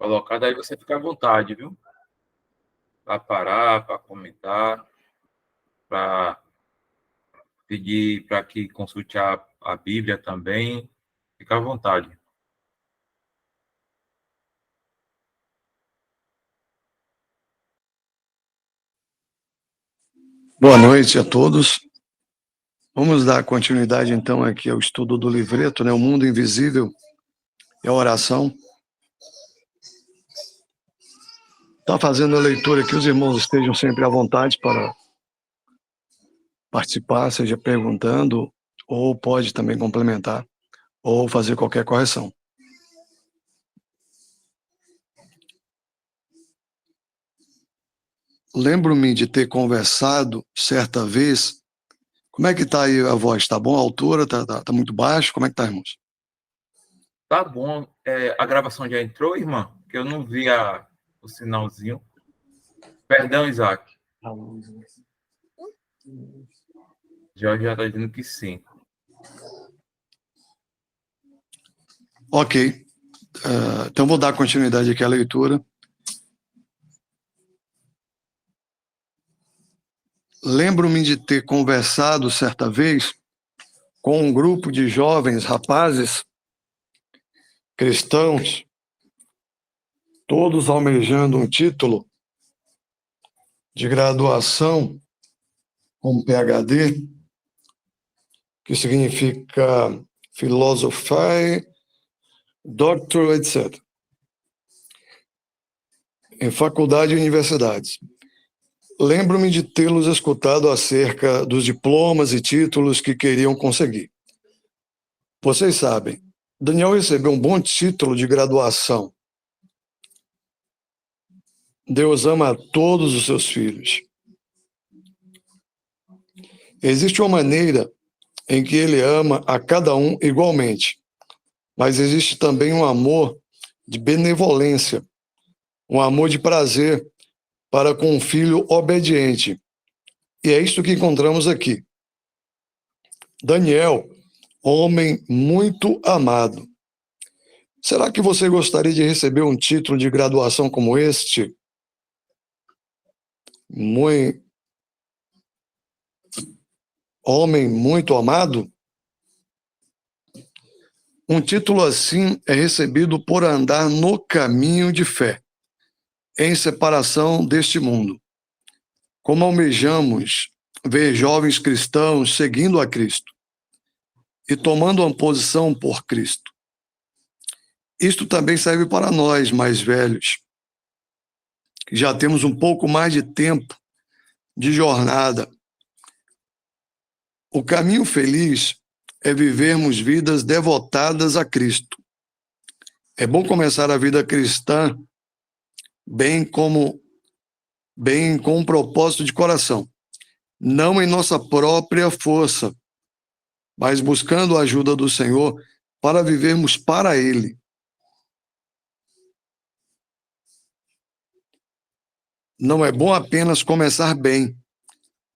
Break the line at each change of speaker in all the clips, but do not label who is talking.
colocado, aí você fica à vontade, viu? Para parar, para comentar, para pedir para que consulte a Bíblia também. Fica à vontade.
Boa noite a todos. Vamos dar continuidade, então, aqui ao estudo do livreto, né? O Mundo Invisível e a Oração. Está fazendo a leitura, que os irmãos estejam sempre à vontade para participar, seja perguntando, ou pode também complementar, ou fazer qualquer correção. Lembro-me de ter conversado certa vez. Como é que está aí a voz? Está bom a altura? Tá muito baixo? Como é que está, irmãos?
Tá bom. A gravação já entrou, irmã? Que eu não vi o sinalzinho. Perdão, Isaac. Jorge já está dizendo que sim.
Ok. Então, vou dar continuidade aqui à leitura. Lembro-me de ter conversado certa vez com um grupo de jovens rapazes cristãos, todos almejando um título de graduação com PhD, que significa Philosophy, Doctor, etc., em faculdade e universidades. Lembro-me de tê-los escutado acerca dos diplomas e títulos que queriam conseguir. Vocês sabem, Daniel recebeu um bom título de graduação. Deus ama a todos os seus filhos. Existe uma maneira em que ele ama a cada um igualmente, mas existe também um amor de benevolência, um amor de prazer para com um filho obediente. E é isso que encontramos aqui. Daniel, homem muito amado. Será que você gostaria de receber um título de graduação como este? Homem muito amado? Um título assim é recebido por andar no caminho de fé, em separação deste mundo. Como almejamos ver jovens cristãos seguindo a Cristo e tomando uma posição por Cristo. Isto também serve para nós, mais velhos, que já temos um pouco mais de tempo de jornada. O caminho feliz é vivermos vidas devotadas a Cristo. É bom começar a vida cristã bem com um propósito de coração, não em nossa própria força, mas buscando a ajuda do Senhor para vivermos para Ele. Não é bom apenas começar bem,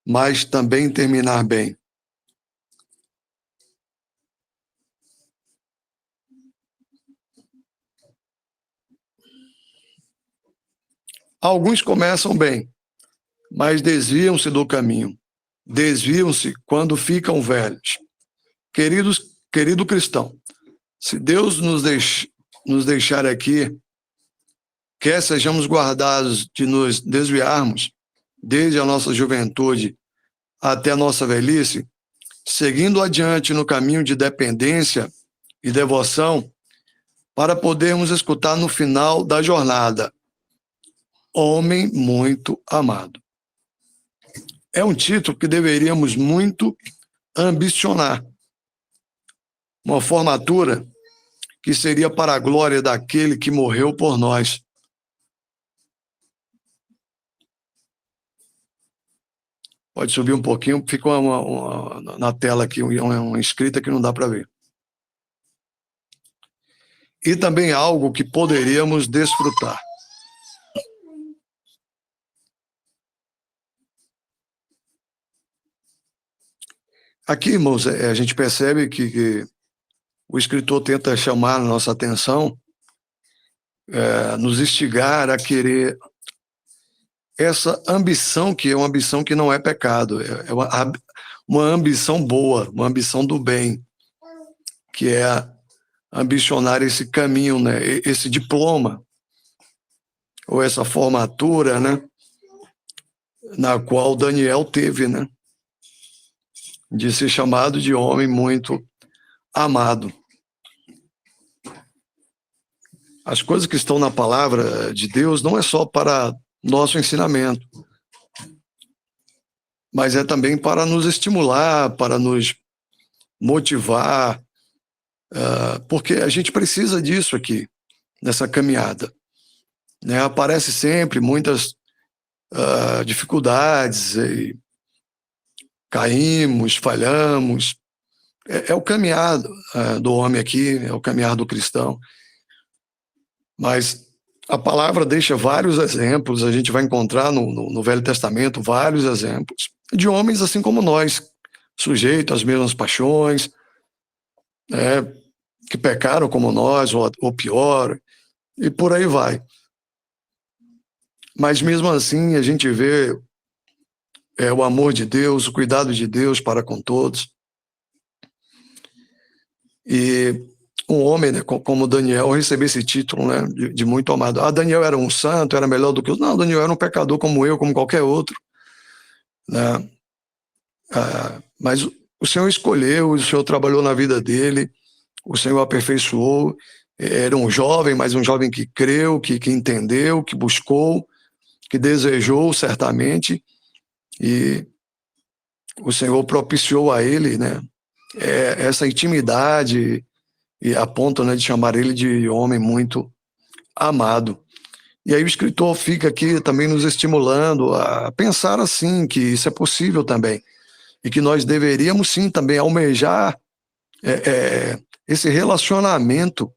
mas também terminar bem. Alguns começam bem, mas desviam-se do caminho. Desviam-se quando ficam velhos. Querido cristão, se Deus nos deixar aqui, quer sejamos guardados de nos desviarmos, desde a nossa juventude até a nossa velhice, seguindo adiante no caminho de dependência e devoção, para podermos escutar no final da jornada, homem muito amado. É um título que deveríamos muito ambicionar. Uma formatura que seria para a glória daquele que morreu por nós. Pode subir um pouquinho, fica na tela aqui uma escrita que não dá para ver. E também algo que poderíamos desfrutar. Aqui, irmãos, a gente percebe que o escritor tenta chamar a nossa atenção nos instigar a querer essa ambição, que é uma ambição que não é pecado, é uma ambição boa, uma ambição do bem, que é ambicionar esse caminho, né, esse diploma, ou essa formatura, né, na qual Daniel teve, né, de ser chamado de homem muito amado. As coisas que estão na palavra de Deus não é só para nosso ensinamento, mas é também para nos estimular, para nos motivar, porque a gente precisa disso aqui, nessa caminhada. Né? Aparece sempre muitas dificuldades, e caímos, falhamos. É o caminhar do homem aqui, é o caminhar do cristão. Mas a palavra deixa vários exemplos, a gente vai encontrar no Velho Testamento vários exemplos de homens assim como nós, sujeitos às mesmas paixões, né, que pecaram como nós, ou pior, e por aí vai. Mas mesmo assim a gente vê o amor de Deus, o cuidado de Deus para com todos. E um homem, né, como Daniel, recebeu esse título, né, de muito amado. Daniel era um santo, era melhor do que os... Não, Daniel era um pecador como eu, como qualquer outro. Né? Mas o Senhor escolheu, o Senhor trabalhou na vida dele, o Senhor aperfeiçoou. Era um jovem, mas um jovem que creu, que entendeu, que buscou, que desejou certamente, e o Senhor propiciou a ele, né, essa intimidade, e a ponto, né, de chamar ele de homem muito amado. E aí o escritor fica aqui também nos estimulando a pensar assim, que isso é possível também, e que nós deveríamos sim também almejar esse relacionamento,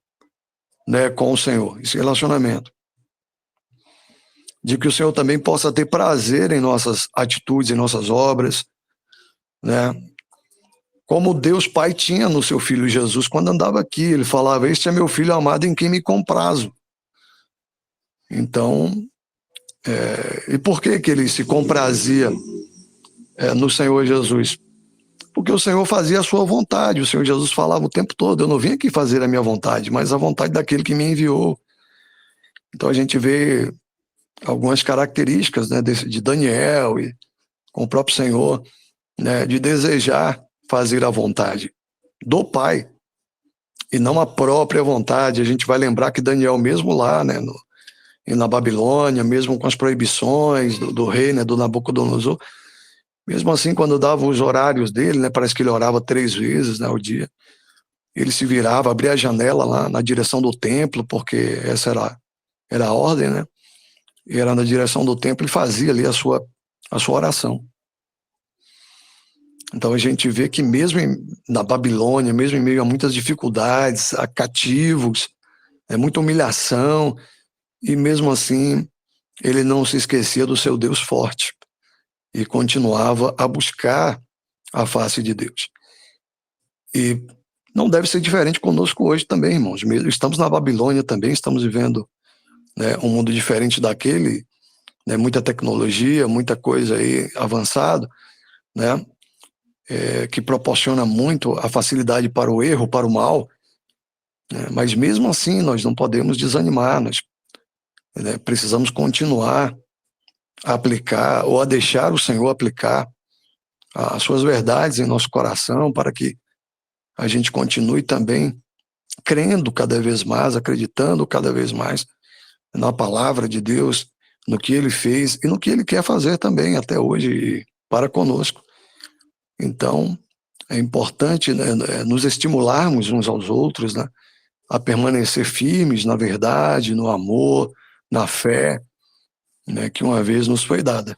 né, com o Senhor, esse relacionamento. De que o Senhor também possa ter prazer em nossas atitudes, em nossas obras, né? Como Deus Pai tinha no seu Filho Jesus quando andava aqui. Ele falava, este é meu Filho amado em quem me comprazo. Então, e por que ele se comprazia no Senhor Jesus? Porque o Senhor fazia a sua vontade. O Senhor Jesus falava o tempo todo, eu não vim aqui fazer a minha vontade, mas a vontade daquele que me enviou. Então a gente vê algumas características, né, de Daniel e com o próprio Senhor, né, de desejar fazer a vontade do Pai e não a própria vontade. A gente vai lembrar que Daniel, mesmo lá, né, na Babilônia, mesmo com as proibições do rei, né, do Nabucodonosor, mesmo assim, quando dava os horários dele, né, parece que ele orava 3 vezes, né, ao dia, ele se virava, abria a janela lá na direção do templo, porque essa era a ordem, né, e era na direção do templo e fazia ali a sua oração. Então a gente vê que mesmo na Babilônia, mesmo em meio a muitas dificuldades, a cativos, muita humilhação, e mesmo assim ele não se esquecia do seu Deus forte e continuava a buscar a face de Deus. E não deve ser diferente conosco hoje também, irmãos. Estamos na Babilônia também, estamos vivendo, né, um mundo diferente daquele, né, muita tecnologia, muita coisa aí avançada, né, que proporciona muito a facilidade para o erro, para o mal, né, mas mesmo assim nós não podemos desanimar, nós, né, precisamos continuar a aplicar ou a deixar o Senhor aplicar as suas verdades em nosso coração para que a gente continue também crendo cada vez mais, acreditando cada vez mais na palavra de Deus, no que Ele fez e no que Ele quer fazer também até hoje para conosco. Então, é importante, né, nos estimularmos uns aos outros, né, a permanecer firmes na verdade, no amor, na fé, né, que uma vez nos foi dada.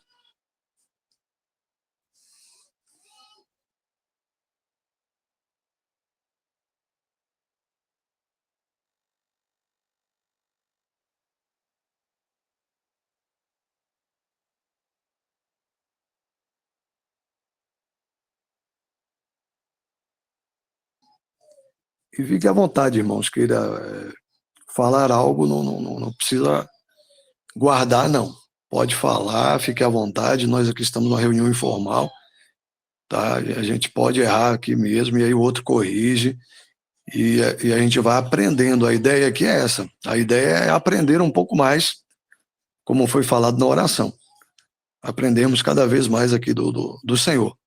E fique à vontade, irmãos, queira falar algo, não precisa guardar, não. Pode falar, fique à vontade. Nós aqui estamos numa reunião informal, tá? A gente pode errar aqui mesmo, e aí o outro corrige, e a gente vai aprendendo. A ideia aqui é essa. A ideia é aprender um pouco mais, como foi falado na oração. Aprendemos cada vez mais aqui do Senhor.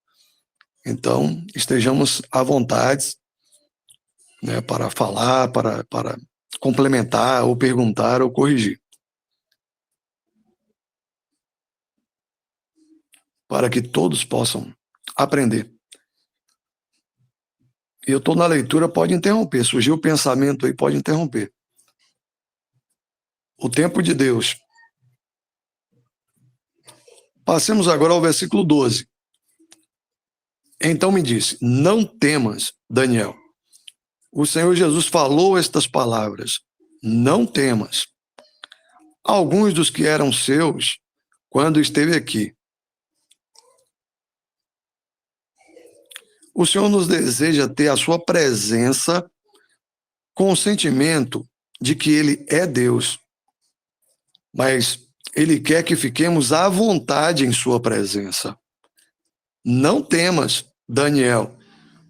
Então, estejamos à vontade, né, para falar, para complementar, ou perguntar, ou corrigir. Para que todos possam aprender. E eu estou na leitura, pode interromper. Surgiu o pensamento aí, pode interromper. O tempo de Deus. Passemos agora ao versículo 12. Então me disse: não temas, Daniel. O Senhor Jesus falou estas palavras: não temas. Alguns dos que eram seus, quando esteve aqui. O Senhor nos deseja ter a sua presença com o sentimento de que Ele é Deus, mas Ele quer que fiquemos à vontade em sua presença. Não temas, Daniel,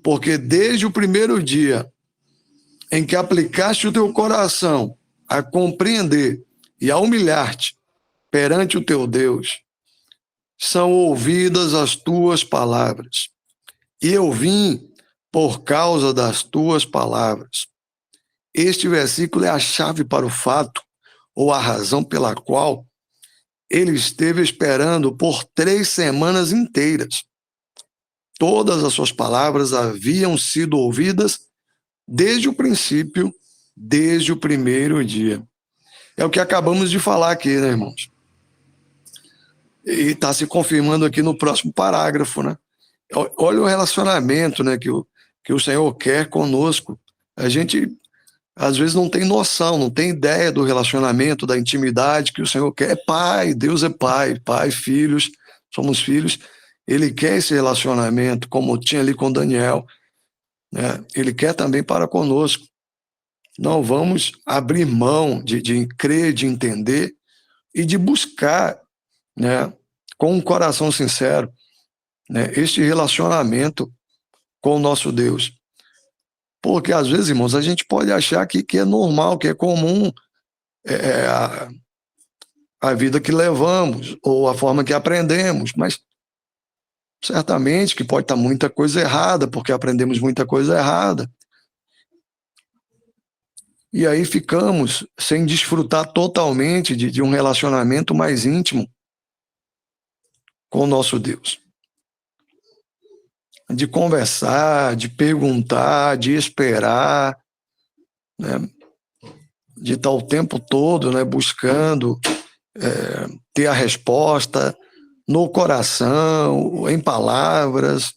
porque desde o primeiro dia em que aplicaste o teu coração a compreender e a humilhar-te perante o teu Deus, são ouvidas as tuas palavras. E eu vim por causa das tuas palavras. Este versículo é a chave para o fato, ou a razão pela qual ele esteve esperando por 3 semanas inteiras. Todas as suas palavras haviam sido ouvidas desde o princípio, desde o primeiro dia. É o que acabamos de falar aqui, né, irmãos? E está se confirmando aqui no próximo parágrafo, né? Olha o relacionamento, né, que o Senhor quer conosco. A gente, às vezes, não tem noção, não tem ideia do relacionamento, da intimidade que o Senhor quer. É pai, Deus é pai, filhos, somos filhos. Ele quer esse relacionamento, como tinha ali com Daniel, né? Ele quer também para conosco. Não vamos abrir mão de crer, de entender e de buscar, né, com um coração sincero, né, este relacionamento com o nosso Deus. Porque, às vezes, irmãos, a gente pode achar que é normal, que é comum a vida que levamos, ou a forma que aprendemos, mas certamente que pode estar muita coisa errada, porque aprendemos muita coisa errada. E aí ficamos sem desfrutar totalmente de um relacionamento mais íntimo com o nosso Deus. De conversar, de perguntar, de esperar, né? De estar o tempo todo, né, buscando ter a resposta no coração, em palavras,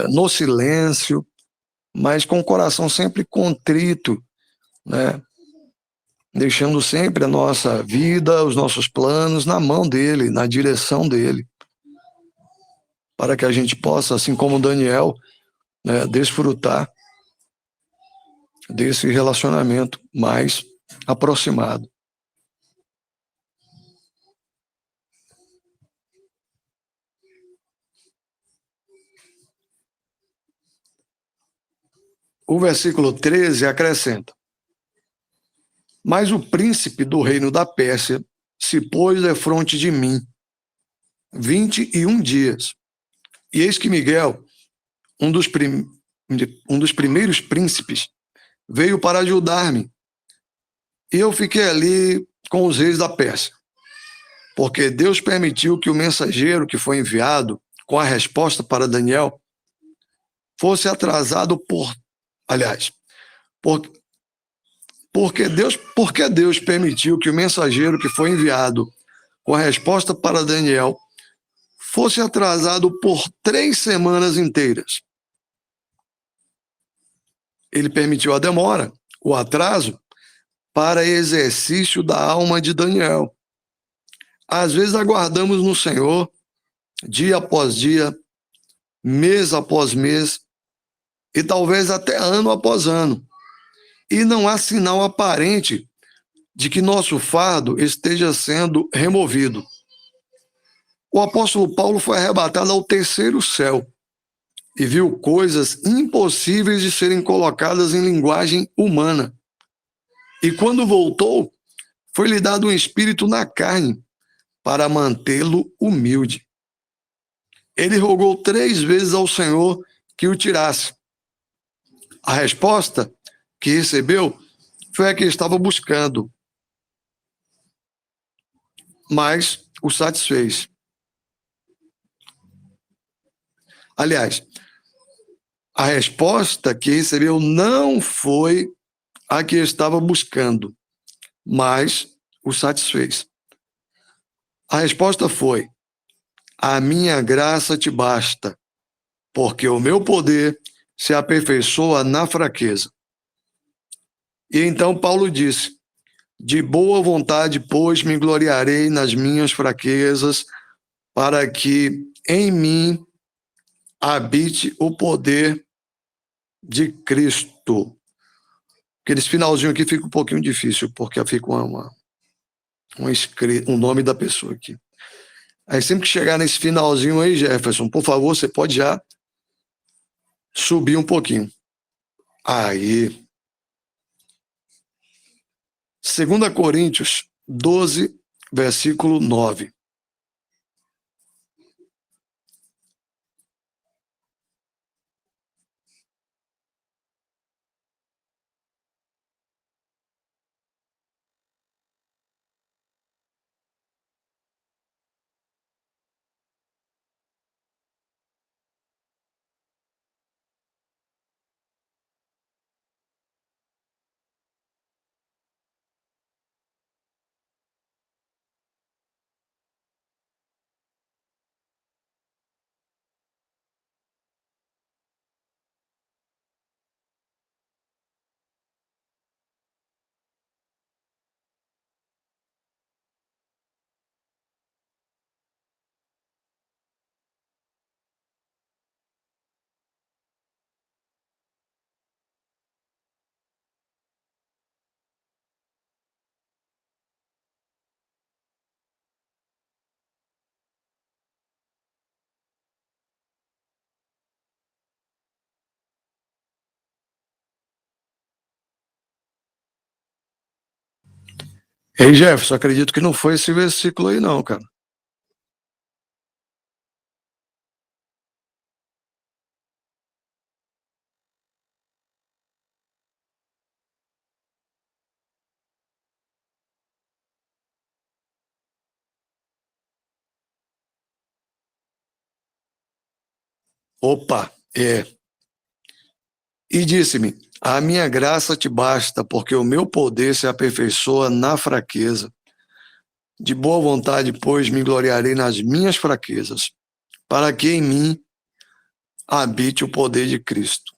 no silêncio, mas com o coração sempre contrito, né? Deixando sempre a nossa vida, os nossos planos na mão dele, na direção dele, para que a gente possa, assim como Daniel, né, desfrutar desse relacionamento mais aproximado. O versículo 13 acrescenta: mas o príncipe do reino da Pérsia se pôs defronte de mim 21 dias. E eis que Miguel, um dos primeiros príncipes, veio para ajudar-me. E eu fiquei ali com os reis da Pérsia, porque Deus permitiu que o mensageiro que foi enviado com a resposta para Daniel fosse atrasado porque Deus permitiu que o mensageiro que foi enviado com a resposta para Daniel fosse atrasado por 3 semanas inteiras. Ele permitiu a demora, o atraso, para exercício da alma de Daniel. Às vezes aguardamos no Senhor, dia após dia, mês após mês, e talvez até ano após ano. e não há sinal aparente de que nosso fardo esteja sendo removido. O apóstolo Paulo foi arrebatado ao terceiro céu e viu coisas impossíveis de serem colocadas em linguagem humana. E quando voltou, foi-lhe dado um espírito na carne para mantê-lo humilde. Ele rogou 3 vezes ao Senhor que o tirasse. A resposta que recebeu foi a que estava buscando, mas o satisfez. Aliás, a resposta que recebeu não foi a que estava buscando, mas o satisfez. A resposta foi: a minha graça te basta, porque o meu poder se aperfeiçoa na fraqueza. E então Paulo disse: de boa vontade, pois, me gloriarei nas minhas fraquezas, para que em mim habite o poder de Cristo. Aqueles finalzinho aqui fica um pouquinho difícil, porque fica um nome da pessoa aqui. Aí sempre que chegar nesse finalzinho aí, Jefferson, por favor, você pode já subir um pouquinho. Aí. 2 Coríntios 12, versículo 9. Ei, Jefferson, acredito que não foi esse versículo aí, não, cara. Opa, é. E disse-me: a minha graça te basta, porque o meu poder se aperfeiçoa na fraqueza. De boa vontade, pois, me gloriarei nas minhas fraquezas, para que em mim habite o poder de Cristo.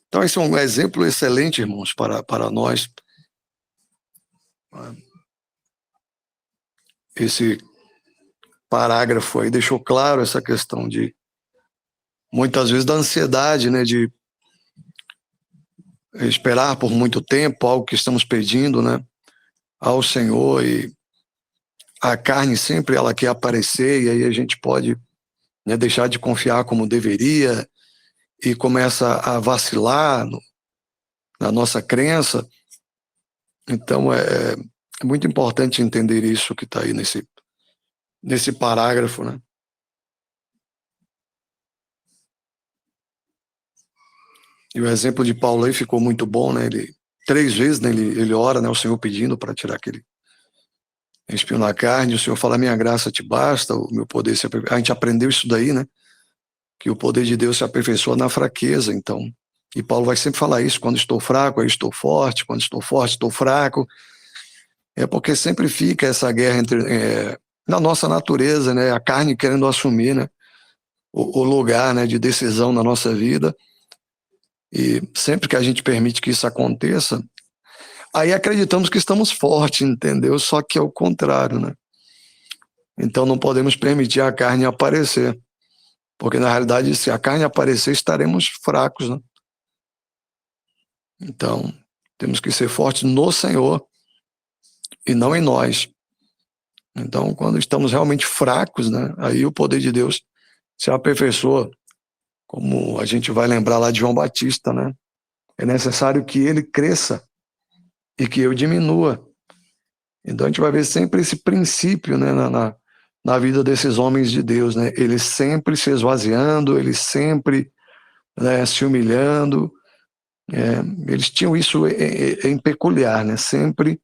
Então, esse é um exemplo excelente, irmãos, para nós. Esse parágrafo aí deixou claro essa questão de, muitas vezes, da ansiedade, né, de esperar por muito tempo algo que estamos pedindo, né, ao Senhor, e a carne sempre ela quer aparecer, e aí a gente pode, né, deixar de confiar como deveria e começa a vacilar na nossa crença. Então é muito importante entender isso que está aí nesse parágrafo, né? E o exemplo de Paulo aí ficou muito bom, né? Ele 3 vezes, né, ele ora, né, o Senhor pedindo para tirar aquele espinho na carne, o Senhor fala: minha graça te basta, o meu poder se aperfeiçoa. A gente aprendeu isso daí, né? Que o poder de Deus se aperfeiçoa na fraqueza, então. E Paulo vai sempre falar isso: quando estou fraco, aí estou forte, quando estou forte, estou fraco. É porque sempre fica essa guerra na nossa natureza, né? A carne querendo assumir, né, o lugar, né, de decisão na nossa vida. E sempre que a gente permite que isso aconteça, aí acreditamos que estamos fortes, entendeu? Só que é o contrário, né? Então não podemos permitir a carne aparecer. Porque, na realidade, se a carne aparecer, estaremos fracos, né? Então, temos que ser fortes no Senhor e não em nós. Então, quando estamos realmente fracos, né, aí o poder de Deus se aperfeiçoa, como a gente vai lembrar lá de João Batista, né? É necessário que ele cresça e que eu diminua. Então, a gente vai ver sempre esse princípio, né, na vida desses homens de Deus, né? Eles sempre se esvaziando, eles sempre, né, se humilhando. Eles tinham isso em peculiar, né? Sempre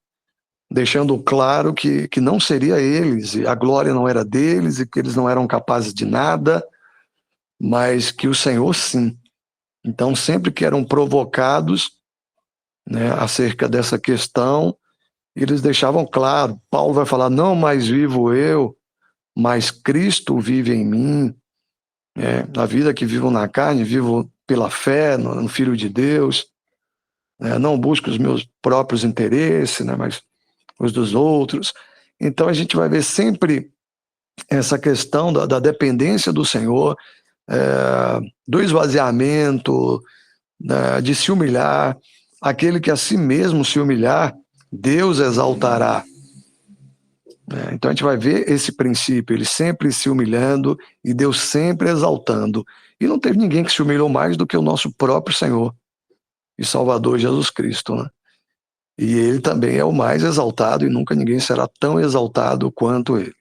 deixando claro que não seria eles, e a glória não era deles, e que eles não eram capazes de nada, mas que o Senhor sim. Então, sempre que eram provocados, né, acerca dessa questão, eles deixavam claro. Paulo vai falar: não mais vivo eu, mas Cristo vive em mim. A vida que vivo na carne, vivo pela fé no Filho de Deus. Não busco os meus próprios interesses, né, mas os dos outros. Então, a gente vai ver sempre essa questão da dependência do Senhor, do esvaziamento, de se humilhar. Aquele que a si mesmo se humilhar, Deus exaltará. Então a gente vai ver esse princípio, ele sempre se humilhando e Deus sempre exaltando. E não teve ninguém que se humilhou mais do que o nosso próprio Senhor e Salvador Jesus Cristo, né? E ele também é o mais exaltado e nunca ninguém será tão exaltado quanto ele.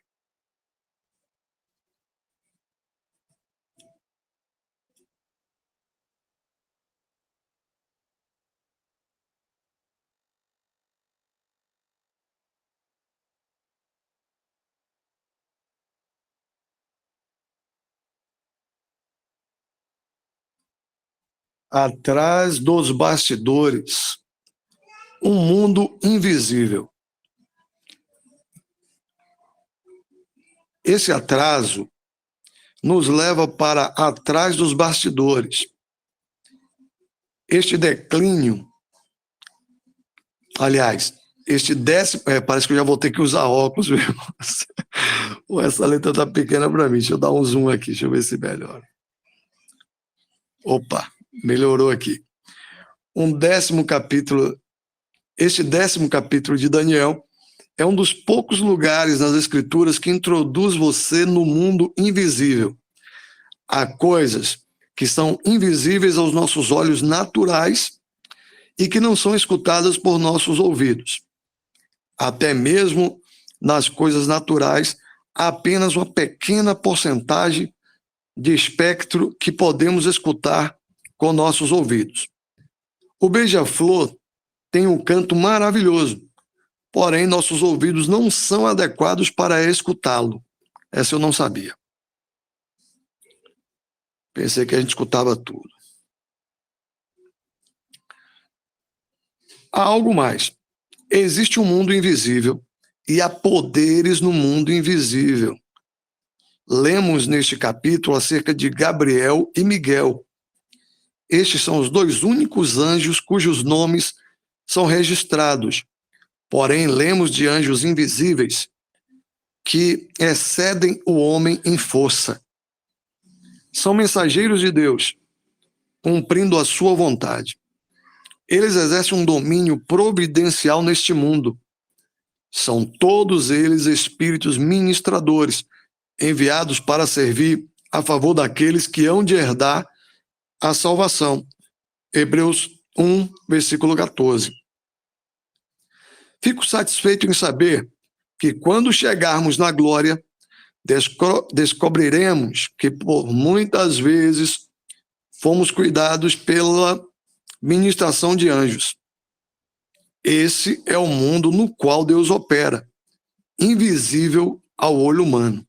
Atrás dos bastidores, um mundo invisível. Esse atraso nos leva para atrás dos bastidores. Este declínio, aliás, este décimo, parece que eu já vou ter que usar óculos, viu? Essa letra tá pequena para mim, deixa eu dar um zoom aqui, deixa eu ver se melhora. Opa, melhorou aqui. Este 10º capítulo de Daniel é um dos poucos lugares nas Escrituras que introduz você no mundo invisível. Há coisas que são invisíveis aos nossos olhos naturais e que não são escutadas por nossos ouvidos. Até mesmo nas coisas naturais, há apenas uma pequena porcentagem de espectro que podemos escutar com nossos ouvidos. O beija-flor tem um canto maravilhoso, porém nossos ouvidos não são adequados para escutá-lo. Essa eu não sabia. Pensei que a gente escutava tudo. Há algo mais. Existe um mundo invisível e há poderes no mundo invisível. Lemos neste capítulo acerca de Gabriel e Miguel. Estes são os dois únicos anjos cujos nomes são registrados. Porém, lemos de anjos invisíveis que excedem o homem em força. São mensageiros de Deus, cumprindo a sua vontade. Eles exercem um domínio providencial neste mundo. São todos eles espíritos ministradores, enviados para servir a favor daqueles que hão de herdar a salvação. Hebreus 1, versículo 14. Fico satisfeito em saber que quando chegarmos na glória, descobriremos que por muitas vezes fomos cuidados pela ministração de anjos. Esse é o mundo no qual Deus opera, invisível ao olho humano.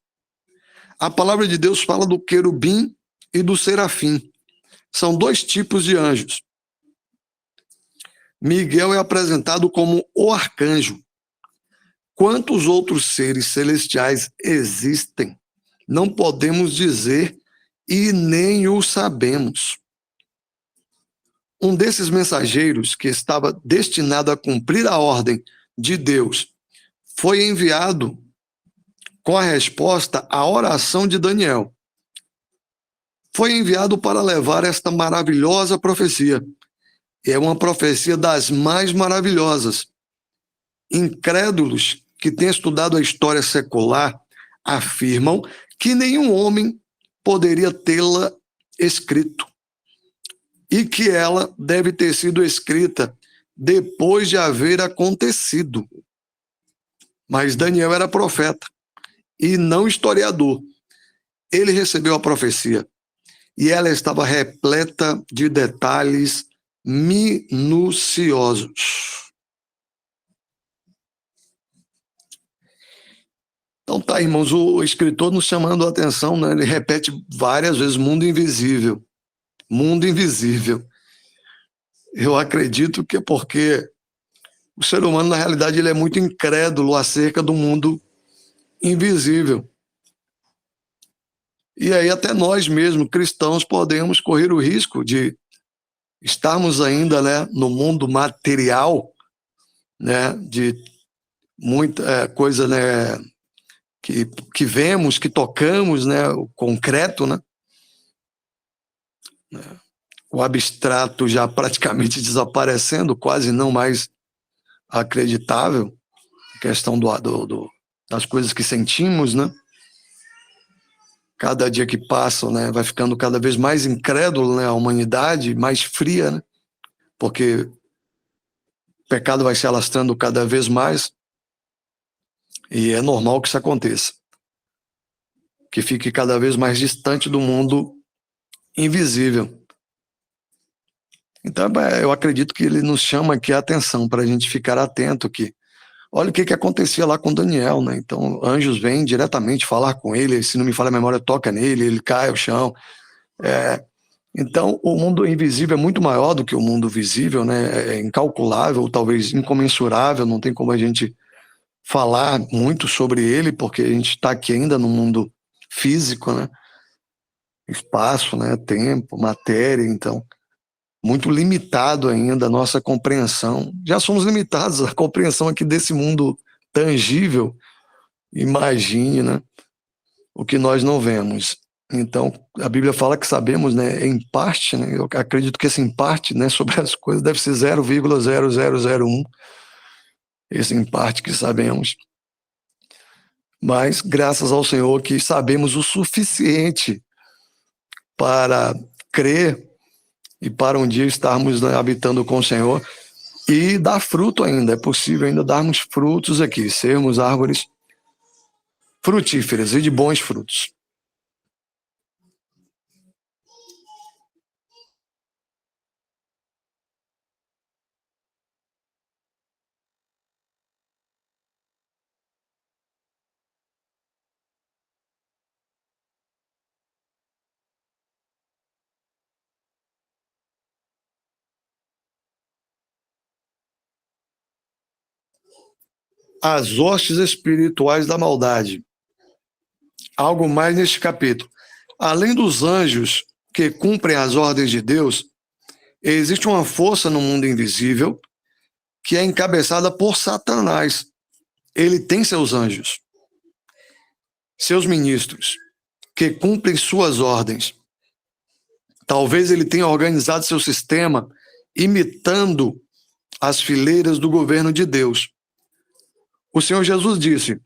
A palavra de Deus fala do querubim e do serafim. São dois tipos de anjos. Miguel é apresentado como o arcanjo. Quantos outros seres celestiais existem? Não podemos dizer e nem o sabemos. Um desses mensageiros, que estava destinado a cumprir a ordem de Deus, foi enviado com a resposta à oração de Daniel. foi enviado para levar esta maravilhosa profecia. É uma profecia das mais maravilhosas. Incrédulos que têm estudado a história secular afirmam que nenhum homem poderia tê-la escrito e que ela deve ter sido escrita depois de haver acontecido. Mas Daniel era profeta e não historiador. Ele recebeu a profecia e ela estava repleta de detalhes minuciosos. Então tá, irmãos, o escritor nos chamando a atenção, né? Ele repete várias vezes mundo invisível. Mundo invisível. Eu acredito que é porque o ser humano, na realidade, ele é muito incrédulo acerca do mundo invisível. E aí até nós mesmos, cristãos, podemos correr o risco de estarmos ainda, né, no mundo material, né, de muita coisa, né, que vemos, que tocamos, né, o concreto, né, o abstrato já praticamente desaparecendo, quase não mais acreditável, questão das coisas que sentimos, né? Cada dia que passa, né, vai ficando cada vez mais incrédulo, né, a humanidade, mais fria, né? Porque o pecado vai se alastrando cada vez mais e é normal que isso aconteça, que fique cada vez mais distante do mundo invisível. Então, eu acredito que ele nos chama aqui a atenção para a gente ficar atento que olha o que acontecia lá com Daniel, né? Então, anjos vêm diretamente falar com ele, se não me falha a memória, toca nele, ele cai ao chão. Então, o mundo invisível é muito maior do que o mundo visível, né? É incalculável, talvez incomensurável, não tem como a gente falar muito sobre ele, porque a gente está aqui ainda no mundo físico, né? Espaço, né? Tempo, matéria, então muito limitado ainda a nossa compreensão. Já somos limitados à compreensão aqui desse mundo tangível. Imagine, né, o que nós não vemos. Então, a Bíblia fala que sabemos, né, em parte, né, eu acredito que esse em parte, né, sobre as coisas deve ser 0,0001, esse em parte que sabemos. Mas, graças ao Senhor, que sabemos o suficiente para crer e para um dia estarmos, né, habitando com o Senhor e dar fruto ainda. É possível ainda darmos frutos aqui, sermos árvores frutíferas e de bons frutos. As hostes espirituais da maldade. Algo mais neste capítulo. Além dos anjos que cumprem as ordens de Deus, existe uma força no mundo invisível que é encabeçada por Satanás. Ele tem seus anjos, seus ministros, que cumprem suas ordens. Talvez ele tenha organizado seu sistema imitando as fileiras do governo de Deus. O Senhor Jesus disse: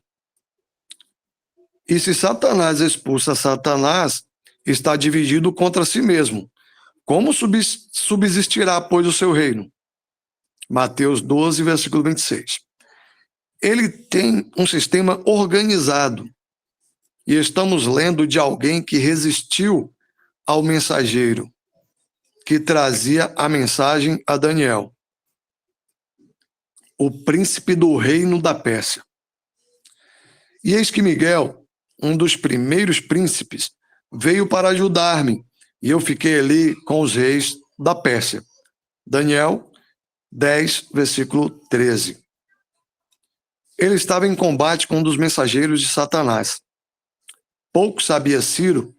e se Satanás expulsa Satanás, está dividido contra si mesmo. Como subsistirá, pois, o seu reino? Mateus 12, versículo 26. Ele tem um sistema organizado. E estamos lendo de alguém que resistiu ao mensageiro, que trazia a mensagem a Daniel, o príncipe do reino da Pérsia. E eis que Miguel, um dos primeiros príncipes, veio para ajudar-me, e eu fiquei ali com os reis da Pérsia. Daniel 10, versículo 13. Ele estava em combate com um dos mensageiros de Satanás. Pouco sabia Ciro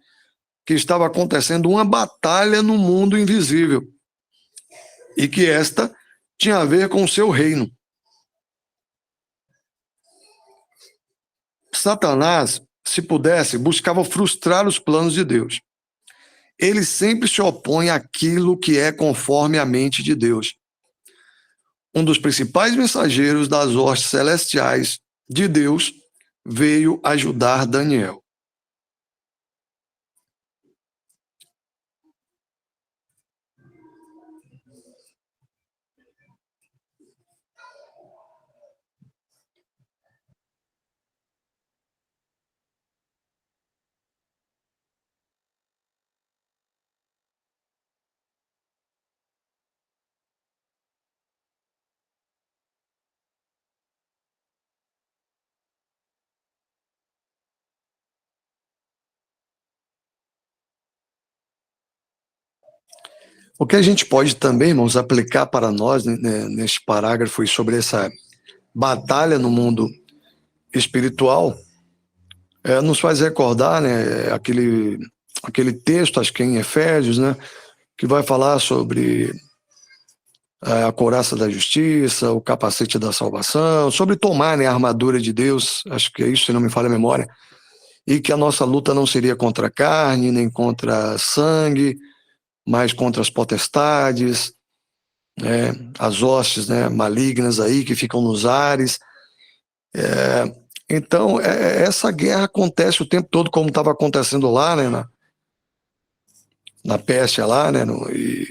que estava acontecendo uma batalha no mundo invisível e que esta tinha a ver com o seu reino. Satanás, se pudesse, buscava frustrar os planos de Deus. ele sempre se opõe àquilo que é conforme a mente de Deus. Um dos principais mensageiros das hostes celestiais de Deus veio ajudar Daniel. O que a gente pode também, irmãos, aplicar para nós, né, neste parágrafo sobre essa batalha no mundo espiritual, nos faz recordar, né, aquele texto, acho que é em Efésios, né, que vai falar sobre a couraça da justiça, o capacete da salvação, sobre tomar, né, a armadura de Deus, acho que é isso, se não me falha a memória, e que a nossa luta não seria contra a carne, nem contra sangue, mas contra as potestades, né, as hostes, né, malignas aí que ficam nos ares. Então, essa guerra acontece o tempo todo, como estava acontecendo lá, né, na Pérsia lá, né, e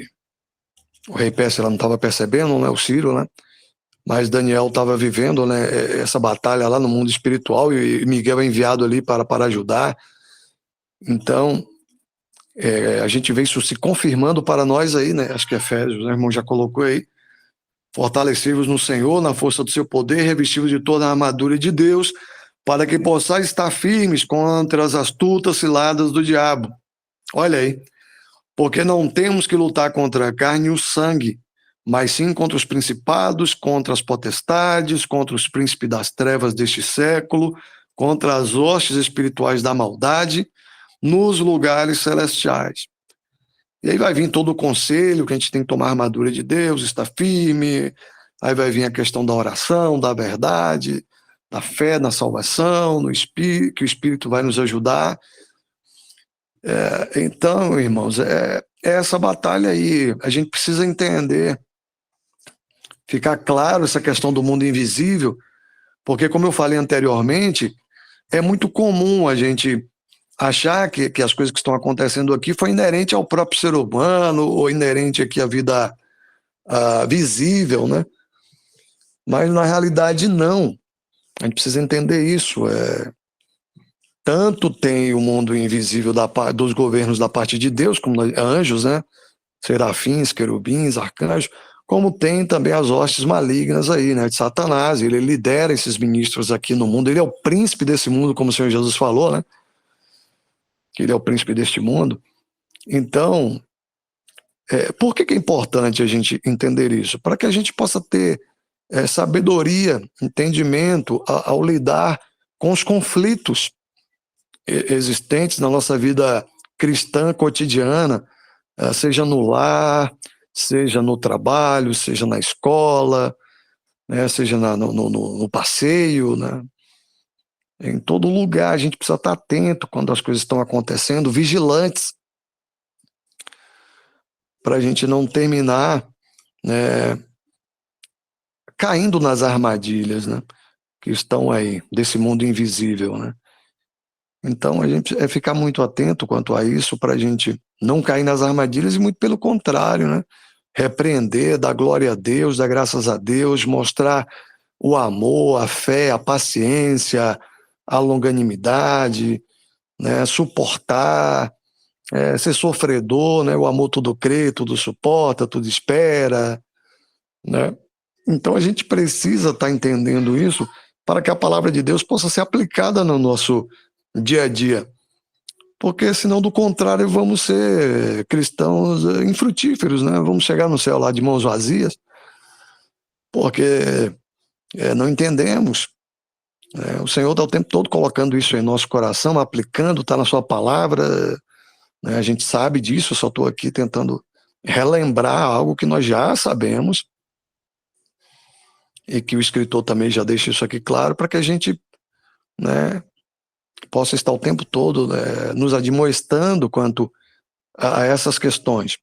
o rei Pérsia lá não estava percebendo, né, o Ciro, né, mas Daniel estava vivendo, né, essa batalha lá no mundo espiritual e Miguel é enviado ali para ajudar. Então, a gente vê isso se confirmando para nós aí, né, acho que Efésios, né, o irmão já colocou aí, fortalecei-vos no Senhor, na força do seu poder, revesti-vos de toda a armadura de Deus, para que possais estar firmes contra as astutas ciladas do diabo. Olha aí, porque não temos que lutar contra a carne e o sangue, mas sim contra os principados, contra as potestades, contra os príncipes das trevas deste século, contra as hostes espirituais da maldade nos lugares celestiais. E aí vai vir todo o conselho que a gente tem que tomar a armadura de Deus, estar firme, aí vai vir a questão da oração, da verdade, da fé na salvação, no Espírito, que o Espírito vai nos ajudar. Então, irmãos, é essa batalha aí, a gente precisa entender, ficar claro essa questão do mundo invisível, porque, como eu falei anteriormente, é muito comum a gente achar que as coisas que estão acontecendo aqui foi inerente ao próprio ser humano, ou inerente aqui à vida visível, né? Mas, na realidade, não. A gente precisa entender isso. Tanto tem o mundo invisível dos governos da parte de Deus, como anjos, né? Serafins, querubins, arcanjos, como tem também as hostes malignas aí, né? De Satanás. Ele lidera esses ministros aqui no mundo. Ele é o príncipe desse mundo, como o Senhor Jesus falou, né? Que ele é o príncipe deste mundo. Então, por que é importante a gente entender isso? Para que a gente possa ter sabedoria, entendimento ao lidar com os conflitos existentes na nossa vida cristã cotidiana, seja no lar, seja no trabalho, seja na escola, né, seja no passeio, né? Em todo lugar a gente precisa estar atento quando as coisas estão acontecendo, vigilantes, para a gente não terminar, né, caindo nas armadilhas, né, que estão aí, desse mundo invisível, né? Então, a gente é ficar muito atento quanto a isso, para a gente não cair nas armadilhas, e muito pelo contrário, né? Repreender, dar glória a Deus, dar graças a Deus, mostrar o amor, a fé, a paciência, a longanimidade, né? Suportar, ser sofredor, né? O amor tudo crê, tudo suporta, tudo espera, né? Então, a gente precisa estar entendendo isso para que a palavra de Deus possa ser aplicada no nosso dia a dia, porque senão, do contrário, vamos ser cristãos infrutíferos, né? Vamos chegar no céu lá de mãos vazias, porque não entendemos. O Senhor está o tempo todo colocando isso em nosso coração, aplicando, está na sua palavra, né? A gente sabe disso, eu só estou aqui tentando relembrar algo que nós já sabemos, e que o escritor também já deixa isso aqui claro, para que a gente, né, possa estar o tempo todo, nos admoestando quanto a essas questões,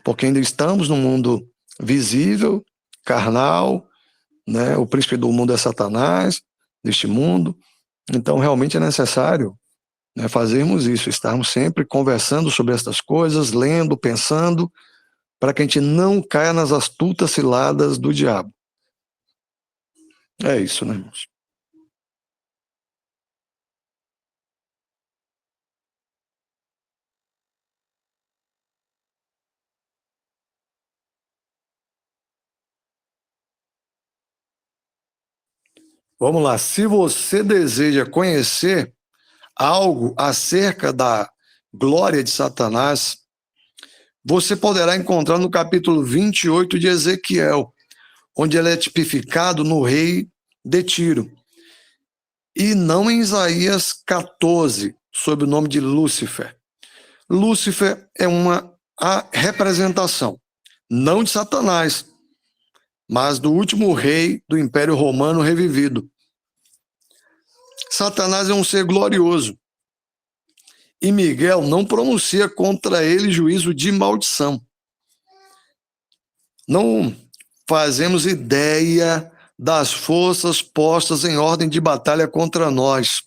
porque ainda estamos no mundo visível, carnal, né? O príncipe do mundo é Satanás, deste mundo. Então, realmente é necessário, né, fazermos isso, estarmos sempre conversando sobre essas coisas, lendo, pensando, para que a gente não caia nas astutas ciladas do diabo. É isso, né, irmãos? Vamos lá. Se você deseja conhecer algo acerca da glória de Satanás, você poderá encontrar no capítulo 28 de Ezequiel, onde ele é tipificado no rei de Tiro. E não em Isaías 14, sob o nome de Lúcifer. Lúcifer é a representação, não de Satanás, mas do último rei do Império Romano revivido. Satanás é um ser glorioso, e Miguel não pronuncia contra ele juízo de maldição. Não fazemos ideia das forças postas em ordem de batalha contra nós.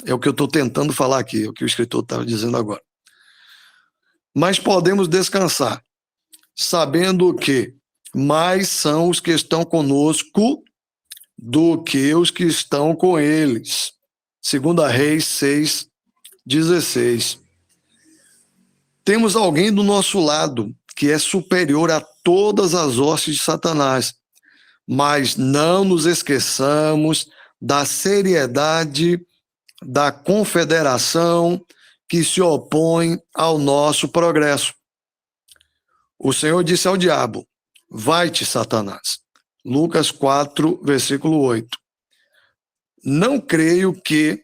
É o que eu estou tentando falar aqui, é o que o escritor estava dizendo agora. Mas podemos descansar, sabendo que mais são os que estão conosco do que os que estão com eles. 2 Reis 6:16. Temos alguém do nosso lado que é superior a todas as hostes de Satanás, mas não nos esqueçamos da seriedade da confederação que se opõe ao nosso progresso. O Senhor disse ao diabo: vai-te, Satanás. Lucas 4, versículo 8. Não creio que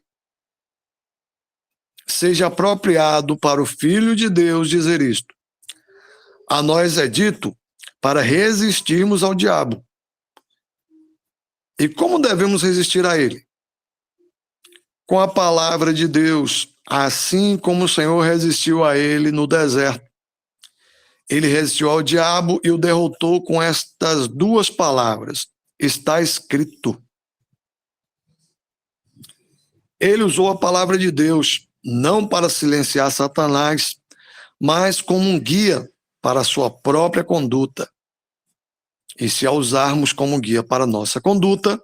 seja apropriado para o Filho de Deus dizer isto. A nós é dito para resistirmos ao diabo. E como devemos resistir a ele? Com a palavra de Deus, assim como o Senhor resistiu a ele no deserto. Ele resistiu ao diabo e o derrotou com estas duas palavras: está escrito. Ele usou a palavra de Deus não para silenciar Satanás, mas como um guia para a sua própria conduta. E se a usarmos como guia para a nossa conduta,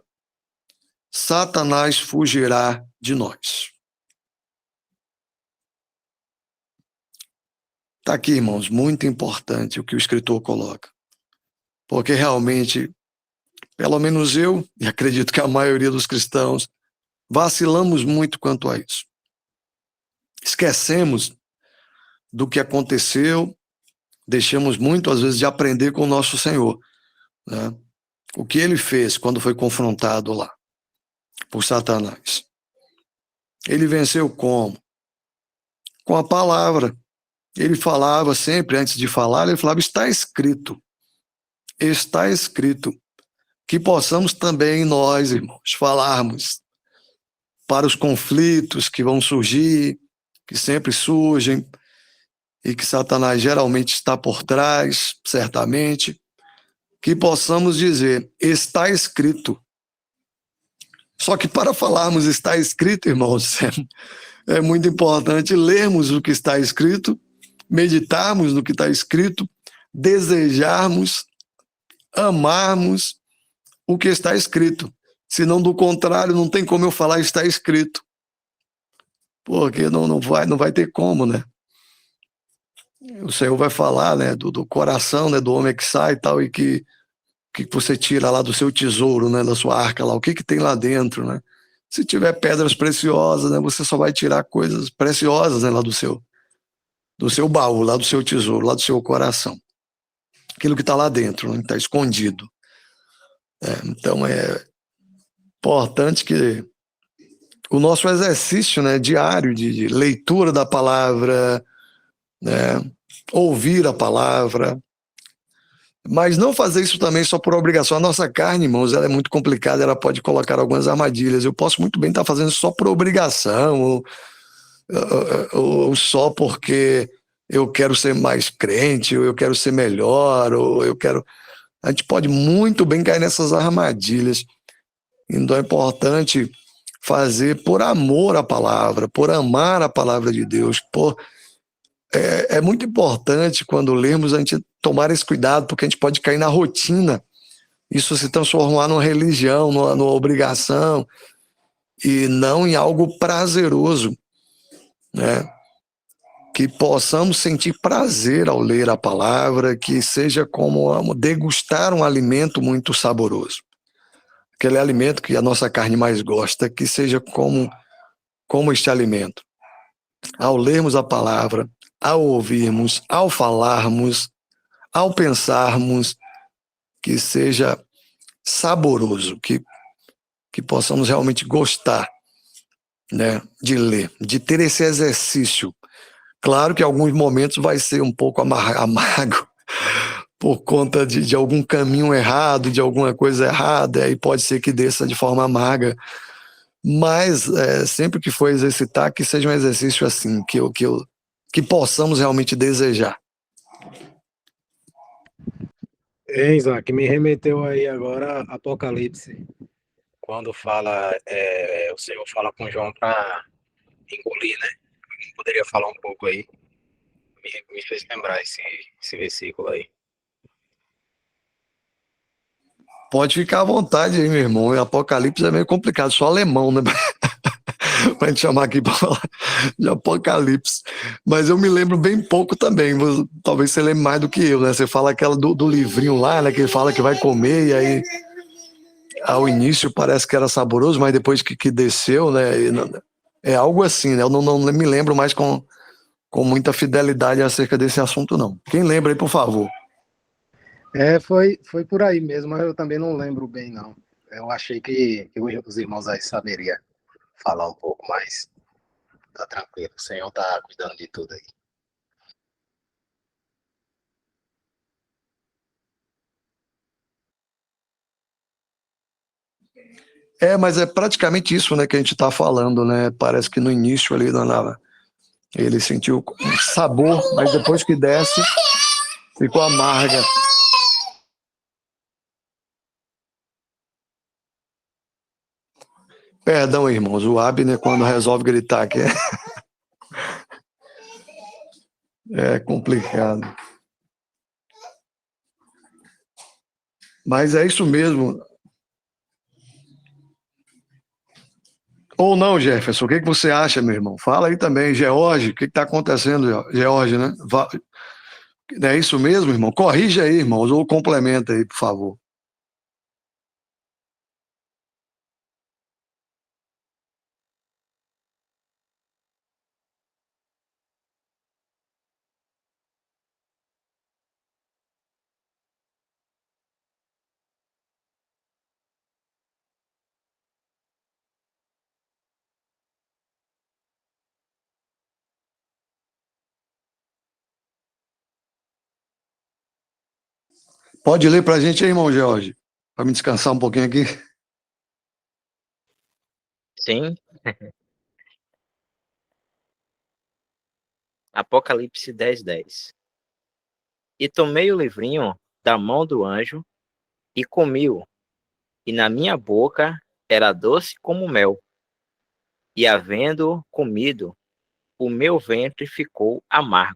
Satanás fugirá de nós. Está aqui, irmãos, muito importante o que o escritor coloca. Porque realmente, pelo menos eu, e acredito que a maioria dos cristãos, vacilamos muito quanto a isso. Esquecemos do que aconteceu, deixamos muito, às vezes, de aprender com o nosso Senhor, né? O que ele fez quando foi confrontado lá por Satanás. Ele venceu como? Com a palavra. Ele falava sempre, antes de falar, ele falava: está escrito. Está escrito. Que possamos também nós, irmãos, falarmos para os conflitos que vão surgir, que sempre surgem, e que Satanás geralmente está por trás, certamente, que possamos dizer: está escrito. Só que para falarmos está escrito, irmãos, é muito importante lermos o que está escrito, meditarmos no que está escrito, desejarmos, amarmos o que está escrito. Senão, do contrário, não tem como eu falar está escrito. Porque não vai ter como, né? O Senhor vai falar, né, do coração, né, do homem que sai e tal, e que você tira lá do seu tesouro, né, da sua arca lá, o que tem lá dentro, né? Se tiver pedras preciosas, né, você só vai tirar coisas preciosas, né, lá do seu baú, lá do seu tesouro, lá do seu coração. Aquilo que está lá dentro, né, que está escondido. Então é importante que o nosso exercício, né, diário de leitura da palavra, né, ouvir a palavra, mas não fazer isso também só por obrigação. A nossa carne, irmãos, ela é muito complicada, ela pode colocar algumas armadilhas. Eu posso muito bem estar fazendo só por obrigação, ou só porque eu quero ser mais crente, ou eu quero ser melhor, ou eu quero... A gente pode muito bem cair nessas armadilhas. Então é importante fazer por amor à palavra, por amar a palavra de Deus. É muito importante quando lermos a gente tomar esse cuidado, porque a gente pode cair na rotina, isso se transformar numa religião, numa obrigação, e não em algo prazeroso, né? Que possamos sentir prazer ao ler a palavra, que seja como degustar um alimento muito saboroso. Aquele alimento que a nossa carne mais gosta, que seja como este alimento. Ao lermos a palavra, ao ouvirmos, ao falarmos, ao pensarmos, que seja saboroso, que possamos realmente gostar, né, de ler, de ter esse exercício. Claro que em alguns momentos vai ser um pouco amargo, por conta de algum caminho errado, de alguma coisa errada, aí pode ser que desça de forma amarga, mas sempre que for exercitar, que seja um exercício assim, que possamos realmente desejar.
Isaac, me remeteu aí agora a Apocalipse, quando fala, o Senhor fala com João para engolir, né? Poderia falar um pouco aí, me fez lembrar esse versículo aí.
Pode ficar à vontade aí, meu irmão. Apocalipse é meio complicado, só alemão, né? Pra gente chamar aqui para falar de Apocalipse. Mas eu me lembro bem pouco também. Talvez você lembre mais do que eu, né? Você fala aquela do livrinho lá, né? Que ele fala que vai comer, e aí ao início parece que era saboroso, mas depois que desceu, né? É algo assim, né? Eu não me lembro mais com muita fidelidade acerca desse assunto, não. Quem lembra aí, por favor?
Foi por aí mesmo, mas eu também não lembro bem, não. Eu achei que os irmãos aí saberiam falar um pouco mais. Tá tranquilo, o Senhor tá cuidando de tudo aí.
Mas é praticamente isso, né, que a gente está falando, né? Parece que no início ali, ele sentiu um sabor, mas depois que desce, ficou amarga. Perdão, irmãos, o Abner, quando resolve gritar aqui, é complicado. Mas é isso mesmo. Ou não, Jefferson, o que você acha, meu irmão? Fala aí também, George, o que está acontecendo, George, né? É isso mesmo, irmão? Corrija aí, irmãos, ou complementa aí, por favor. Pode ler para a gente aí, irmão George, para me descansar um pouquinho aqui.
Sim. Apocalipse 10:10. E tomei o livrinho da mão do anjo e comi-o, e na minha boca era doce como mel. E havendo comido, o meu ventre ficou amargo.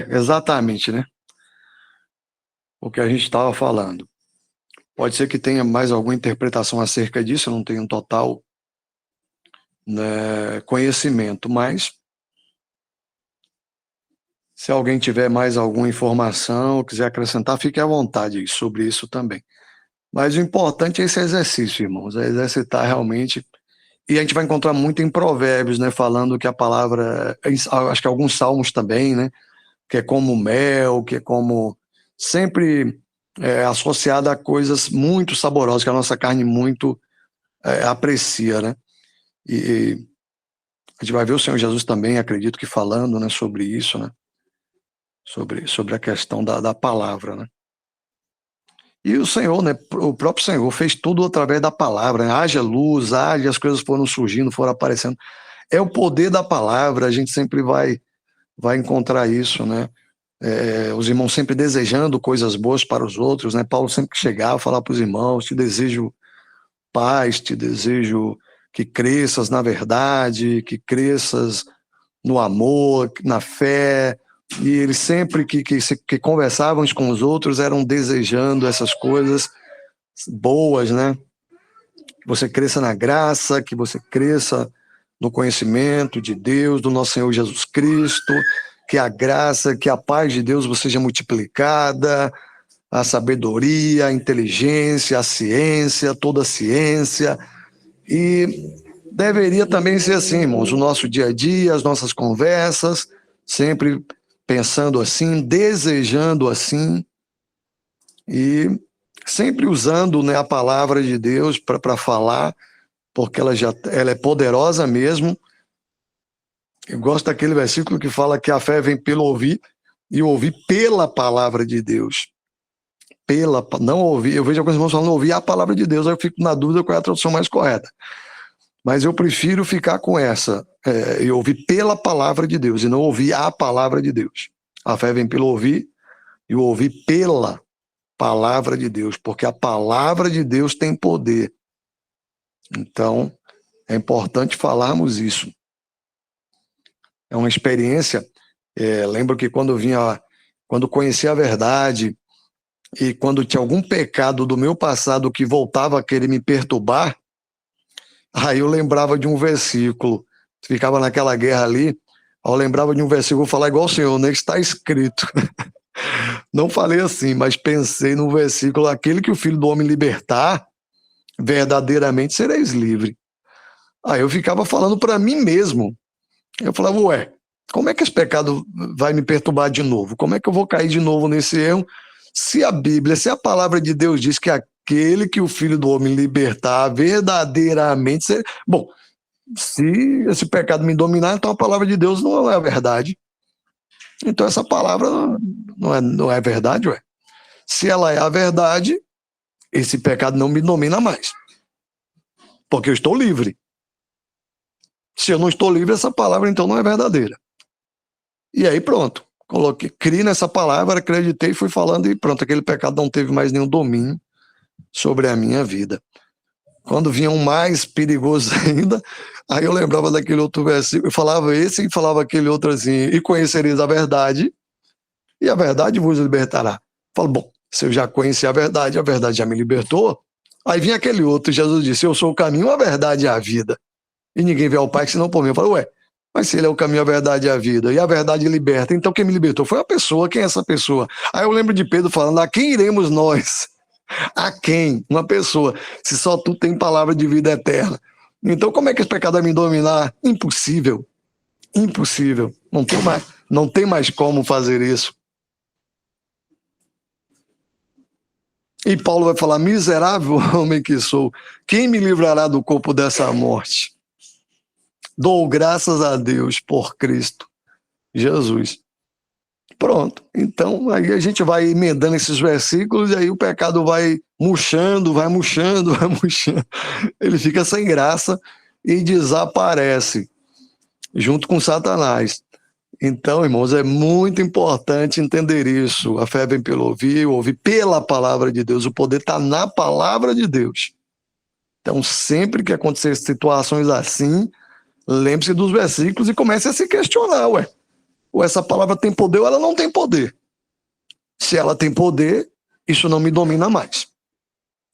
Exatamente, né? O que a gente estava falando. Pode ser que tenha mais alguma interpretação acerca disso, eu não tenho um total, né, conhecimento, mas se alguém tiver mais alguma informação, quiser acrescentar, fique à vontade sobre isso também. Mas o importante é esse exercício, irmãos, é exercitar realmente. E a gente vai encontrar muito em Provérbios, né, falando que a palavra, acho que alguns salmos também, né, que é como mel, que é como sempre associada a coisas muito saborosas, que a nossa carne muito aprecia, né? E a gente vai ver o Senhor Jesus também, acredito que falando, né, sobre isso, né? Sobre a questão da palavra, né? E o Senhor, né, o próprio Senhor fez tudo através da palavra, né? Haja luz, haja, as coisas foram surgindo, foram aparecendo. É o poder da palavra, a gente sempre vai encontrar isso, né? Os irmãos sempre desejando coisas boas para os outros, né? Paulo sempre que chegava, falava para os irmãos, te desejo paz, te desejo que cresças na verdade, que cresças no amor, na fé, e eles sempre que conversavam uns com os outros eram desejando essas coisas boas, né? Que você cresça na graça, que você cresça no conhecimento de Deus, do nosso Senhor Jesus Cristo, que a graça, que a paz de Deus você seja multiplicada, a sabedoria, a inteligência, a ciência, toda a ciência. E deveria também ser assim, irmãos, o nosso dia a dia, as nossas conversas, sempre pensando assim, desejando assim, e sempre usando, né, a palavra de Deus para falar, porque ela é poderosa mesmo. Eu gosto daquele versículo que fala que a fé vem pelo ouvir, e ouvir pela palavra de Deus. Não ouvir, eu vejo alguns irmãos falando ouvir a palavra de Deus, aí eu fico na dúvida qual é a tradução mais correta. Mas eu prefiro ficar com essa, e ouvir pela palavra de Deus, e não ouvir a palavra de Deus. A fé vem pelo ouvir, e o ouvir pela palavra de Deus, porque a palavra de Deus tem poder. Então, é importante falarmos isso. É uma experiência, lembro que quando conheci a verdade, e quando tinha algum pecado do meu passado que voltava a querer me perturbar, aí eu lembrava de um versículo, ficava naquela guerra ali, eu lembrava de um versículo, vou falar igual o Senhor, né, que está escrito. Não falei assim, mas pensei no versículo, aquele que o Filho do Homem libertar, verdadeiramente sereis livre. Aí eu ficava falando para mim mesmo, eu falava, ué, como é que esse pecado vai me perturbar de novo? Como é que eu vou cair de novo nesse erro? Se a Bíblia, se a palavra de Deus diz que aquele que o Filho do Homem libertar verdadeiramente... Bom, se esse pecado me dominar, então a palavra de Deus não é a verdade. Então essa palavra não é verdade, ué. Se ela é a verdade, esse pecado não me domina mais. Porque eu estou livre. Se eu não estou livre, essa palavra então não é verdadeira. E aí pronto. Criei nessa palavra, acreditei, fui falando e pronto, aquele pecado não teve mais nenhum domínio sobre a minha vida. Quando vinha um mais perigoso ainda, aí eu lembrava daquele outro versículo, eu falava esse e falava aquele outro assim, e conhecereis a verdade, e a verdade vos libertará. Eu falo, bom, se eu já conheci a verdade já me libertou, aí vinha aquele outro, Jesus disse, eu sou o caminho, a verdade e a vida, e ninguém vê ao Pai senão por mim. Eu falo, ué, mas se ele é o caminho, a verdade e a vida, e a verdade liberta, então quem me libertou foi a pessoa, quem é essa pessoa? Aí eu lembro de Pedro falando, a quem iremos nós? A quem? Uma pessoa, se só tu tem palavra de vida eterna. Então como é que esse pecado vai me dominar? Impossível, impossível, não tem mais como fazer isso. E Paulo vai falar, miserável homem que sou, quem me livrará do corpo dessa morte? Dou graças a Deus por Cristo Jesus. Pronto. Então, aí a gente vai emendando esses versículos e aí o pecado vai murchando, vai murchando, vai murchando. Ele fica sem graça e desaparece, junto com Satanás. Então, irmãos, é muito importante entender isso. A fé vem pelo ouvir pela palavra de Deus. O poder está na palavra de Deus. Então, sempre que acontecer situações assim, lembre-se dos versículos e comece a se questionar, ou essa palavra tem poder ou ela não tem poder. Se ela tem poder, isso não me domina mais.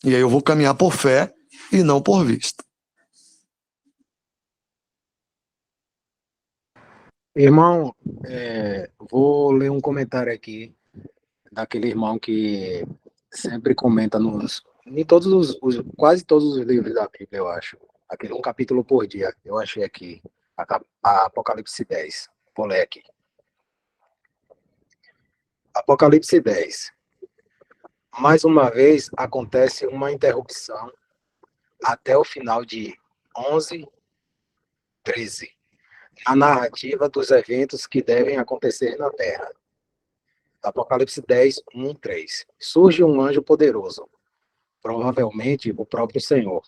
E aí eu vou caminhar por fé e não por vista.
Irmão, vou ler um comentário aqui daquele irmão que sempre comenta em quase todos os livros da Bíblia, eu acho. Aquele um capítulo por dia, eu achei aqui, a Apocalipse 10. Vou ler aqui. Apocalipse 10. Mais uma vez acontece uma interrupção até o final de 11 13. A narrativa dos eventos que devem acontecer na Terra. Apocalipse 10, 1, 3. Surge um anjo poderoso, provavelmente o próprio Senhor.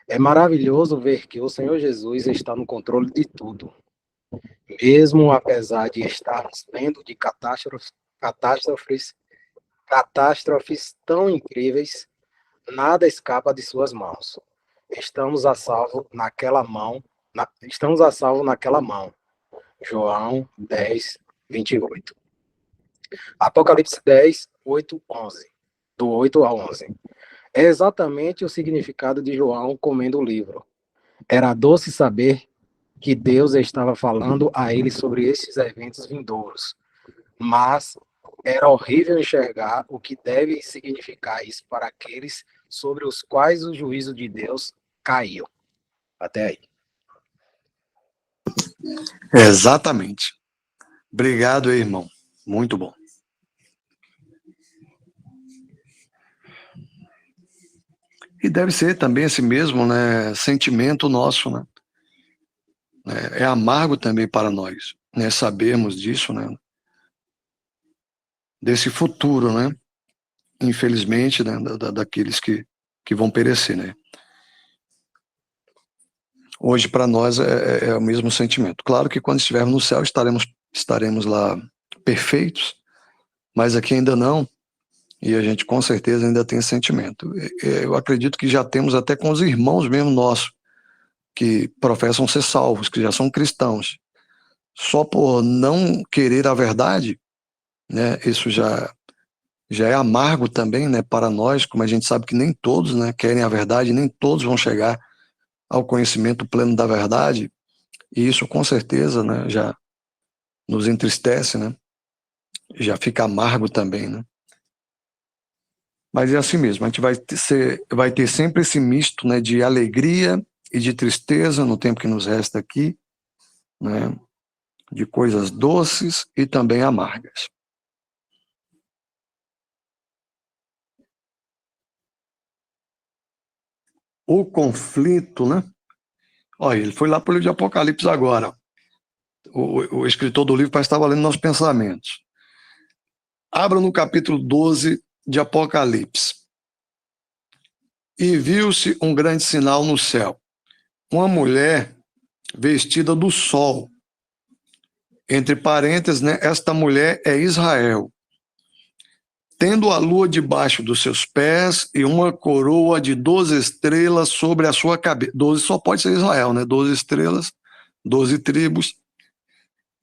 É maravilhoso ver que o Senhor Jesus está no controle de tudo. Mesmo apesar de estarmos vendo de catástrofes tão incríveis, nada escapa de suas mãos. Estamos a salvo naquela mão. João 10, 28. Apocalipse 10, 8, 11. Do 8 a 11. É exatamente o significado de João comendo o livro. Era doce saber que Deus estava falando a ele sobre esses eventos vindouros, mas era horrível enxergar o que deve significar isso para aqueles sobre os quais o juízo de Deus caiu. Até aí.
Exatamente. Obrigado, irmão. Muito bom. E deve ser também esse mesmo, né, sentimento nosso, né? É amargo também para nós, né, sabermos disso, né? Desse futuro, né? Infelizmente, né, daqueles que vão perecer, né? Hoje, para nós, é o mesmo sentimento. Claro que quando estivermos no céu, estaremos lá perfeitos, mas aqui ainda não, e a gente com certeza ainda tem esse sentimento. Eu acredito que já temos até com os irmãos mesmo nossos, que professam ser salvos, que já são cristãos. Só por não querer a verdade, né, isso já é amargo também, né, para nós, como a gente sabe que nem todos, né, querem a verdade, nem todos vão chegar ao conhecimento pleno da verdade, e isso com certeza, né, já nos entristece, né, já fica amargo também, né. Mas é assim mesmo, a gente vai ter sempre esse misto, né, de alegria e de tristeza no tempo que nos resta aqui, né, de coisas doces e também amargas. O conflito, né? Olha, ele foi lá para o livro de Apocalipse agora. O escritor do livro parece estar lendo nossos pensamentos. Abra no capítulo 12 de Apocalipse. E viu-se um grande sinal no céu. Uma mulher vestida do sol. Entre parênteses, né? Esta mulher é Israel. Tendo a lua debaixo dos seus pés e uma coroa de 12 estrelas sobre a sua cabeça. 12 só pode ser Israel, né? 12 estrelas, 12 tribos.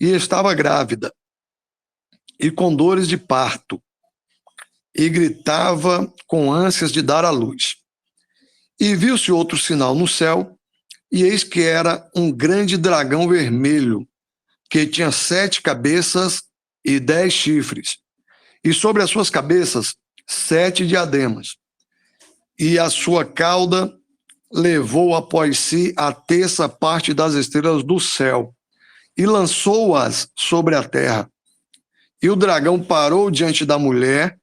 E estava grávida, e com dores de parto, e gritava com ânsias de dar à luz. E viu-se outro sinal no céu, e eis que era um grande dragão vermelho, que tinha 7 cabeças e 10 chifres, e sobre as suas cabeças 7 diademas, e a sua cauda levou após si a terça parte das estrelas do céu, e lançou-as sobre a terra. E o dragão parou diante da mulher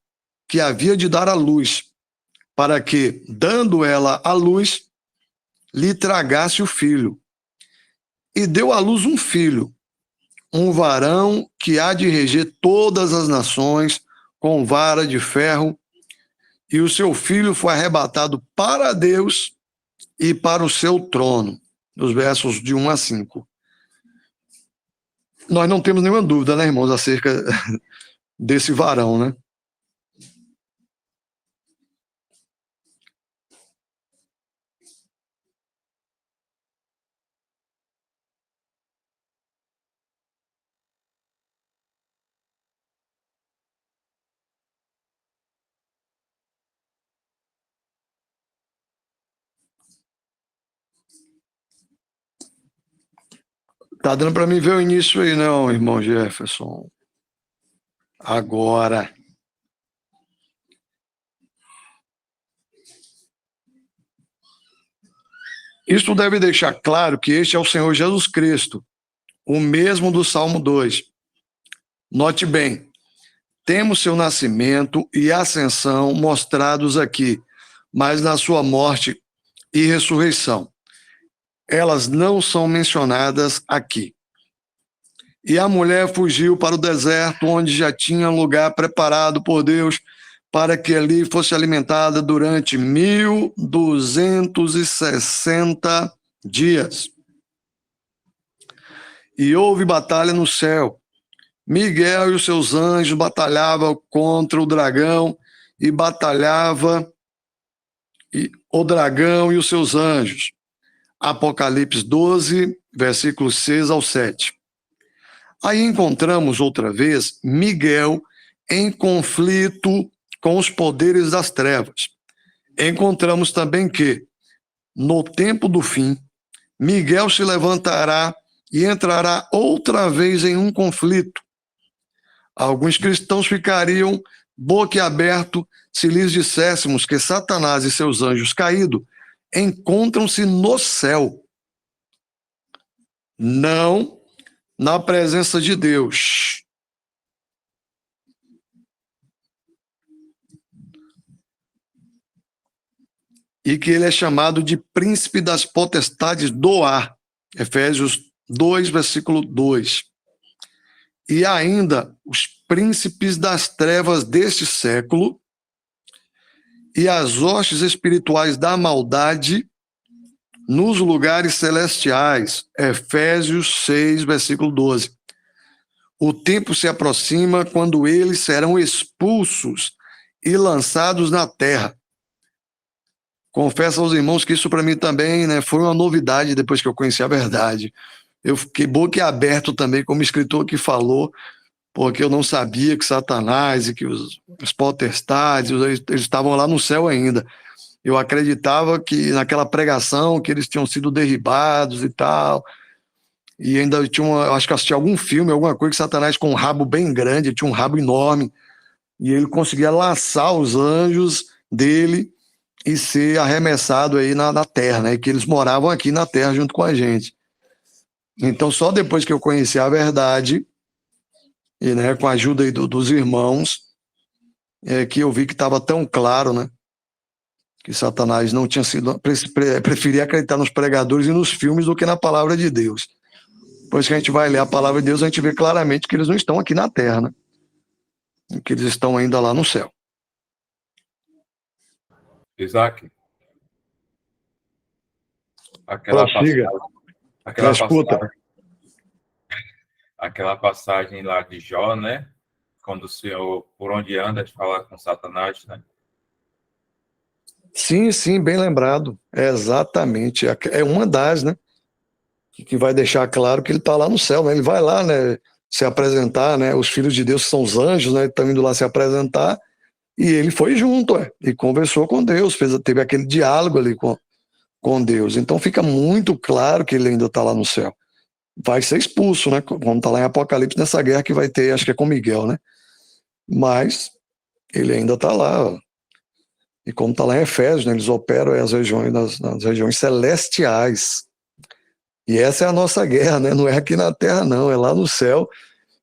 que havia de dar à luz, para que, dando ela à luz, lhe tragasse o filho. E deu à luz um filho, um varão que há de reger todas as nações com vara de ferro, e o seu filho foi arrebatado para Deus e para o seu trono. Nos versos de 1 a 5. Nós não temos nenhuma dúvida, né, irmãos, acerca desse varão, né? Tá dando para mim ver o início aí, não, irmão Jefferson? Agora. Isto deve deixar claro que este é o Senhor Jesus Cristo, o mesmo do Salmo 2. Note bem, temos seu nascimento e ascensão mostrados aqui, mas na sua morte e ressurreição. elas não são mencionadas aqui. E a mulher fugiu para o deserto, onde já tinha lugar preparado por Deus para que ali fosse alimentada durante 1260 dias. E houve batalha no céu. Miguel e os seus anjos batalhavam contra o dragão e o dragão e os seus anjos. Apocalipse 12, versículos 6 ao 7. Aí encontramos outra vez Miguel em conflito com os poderes das trevas. Encontramos também que, no tempo do fim, Miguel se levantará e entrará outra vez em um conflito. Alguns cristãos ficariam boquiabertos se lhes disséssemos que Satanás e seus anjos caídos encontram-se no céu, não na presença de Deus. E que ele é chamado de príncipe das potestades do ar. Efésios 2, versículo 2. E ainda os príncipes das trevas deste século e as hostes espirituais da maldade nos lugares celestiais. Efésios 6, versículo 12. O tempo se aproxima quando eles serão expulsos e lançados na terra. Confesso aos irmãos que isso para mim também, né, foi uma novidade depois que eu conheci a verdade. Eu fiquei boquiaberto também, como escritor que falou, porque eu não sabia que Satanás e que os potestades, eles estavam lá no céu ainda. Eu acreditava que naquela pregação que eles tinham sido derribados e tal, e ainda tinha acho que assisti algum filme, alguma coisa, que Satanás com um rabo bem grande, ele tinha um rabo enorme, e ele conseguia laçar os anjos dele e ser arremessado aí na terra, né? E que eles moravam aqui na terra junto com a gente. Então, só depois que eu conheci a verdade, e né, com a ajuda aí dos irmãos, que eu vi que estava tão claro, né? Que Satanás não tinha sido, preferia acreditar nos pregadores e nos filmes do que na palavra de Deus. Depois que a gente vai ler a palavra de Deus, a gente vê claramente que eles não estão aqui na terra, né? Que eles estão ainda lá no céu.
Isaac, aquela passagem lá de Jó, né? Quando o Senhor, por onde anda, fala com Satanás, né?
Sim, bem lembrado. É exatamente. É uma das, né? Que vai deixar claro que ele está lá no céu, né? Ele vai lá, né? Se apresentar, né? Os filhos de Deus, que são os anjos, né? Estão indo lá se apresentar. E ele foi junto, e conversou com Deus, teve aquele diálogo ali com Deus. Então fica muito claro que ele ainda está lá no céu. Vai ser expulso, né? Como está lá em Apocalipse, nessa guerra que vai ter, acho que é com Miguel, né? Mas ele ainda está lá. Ó. E como está lá em Efésios, né? Eles operam nas regiões celestiais. E essa é a nossa guerra, né? Não é aqui na terra, não, é lá no céu.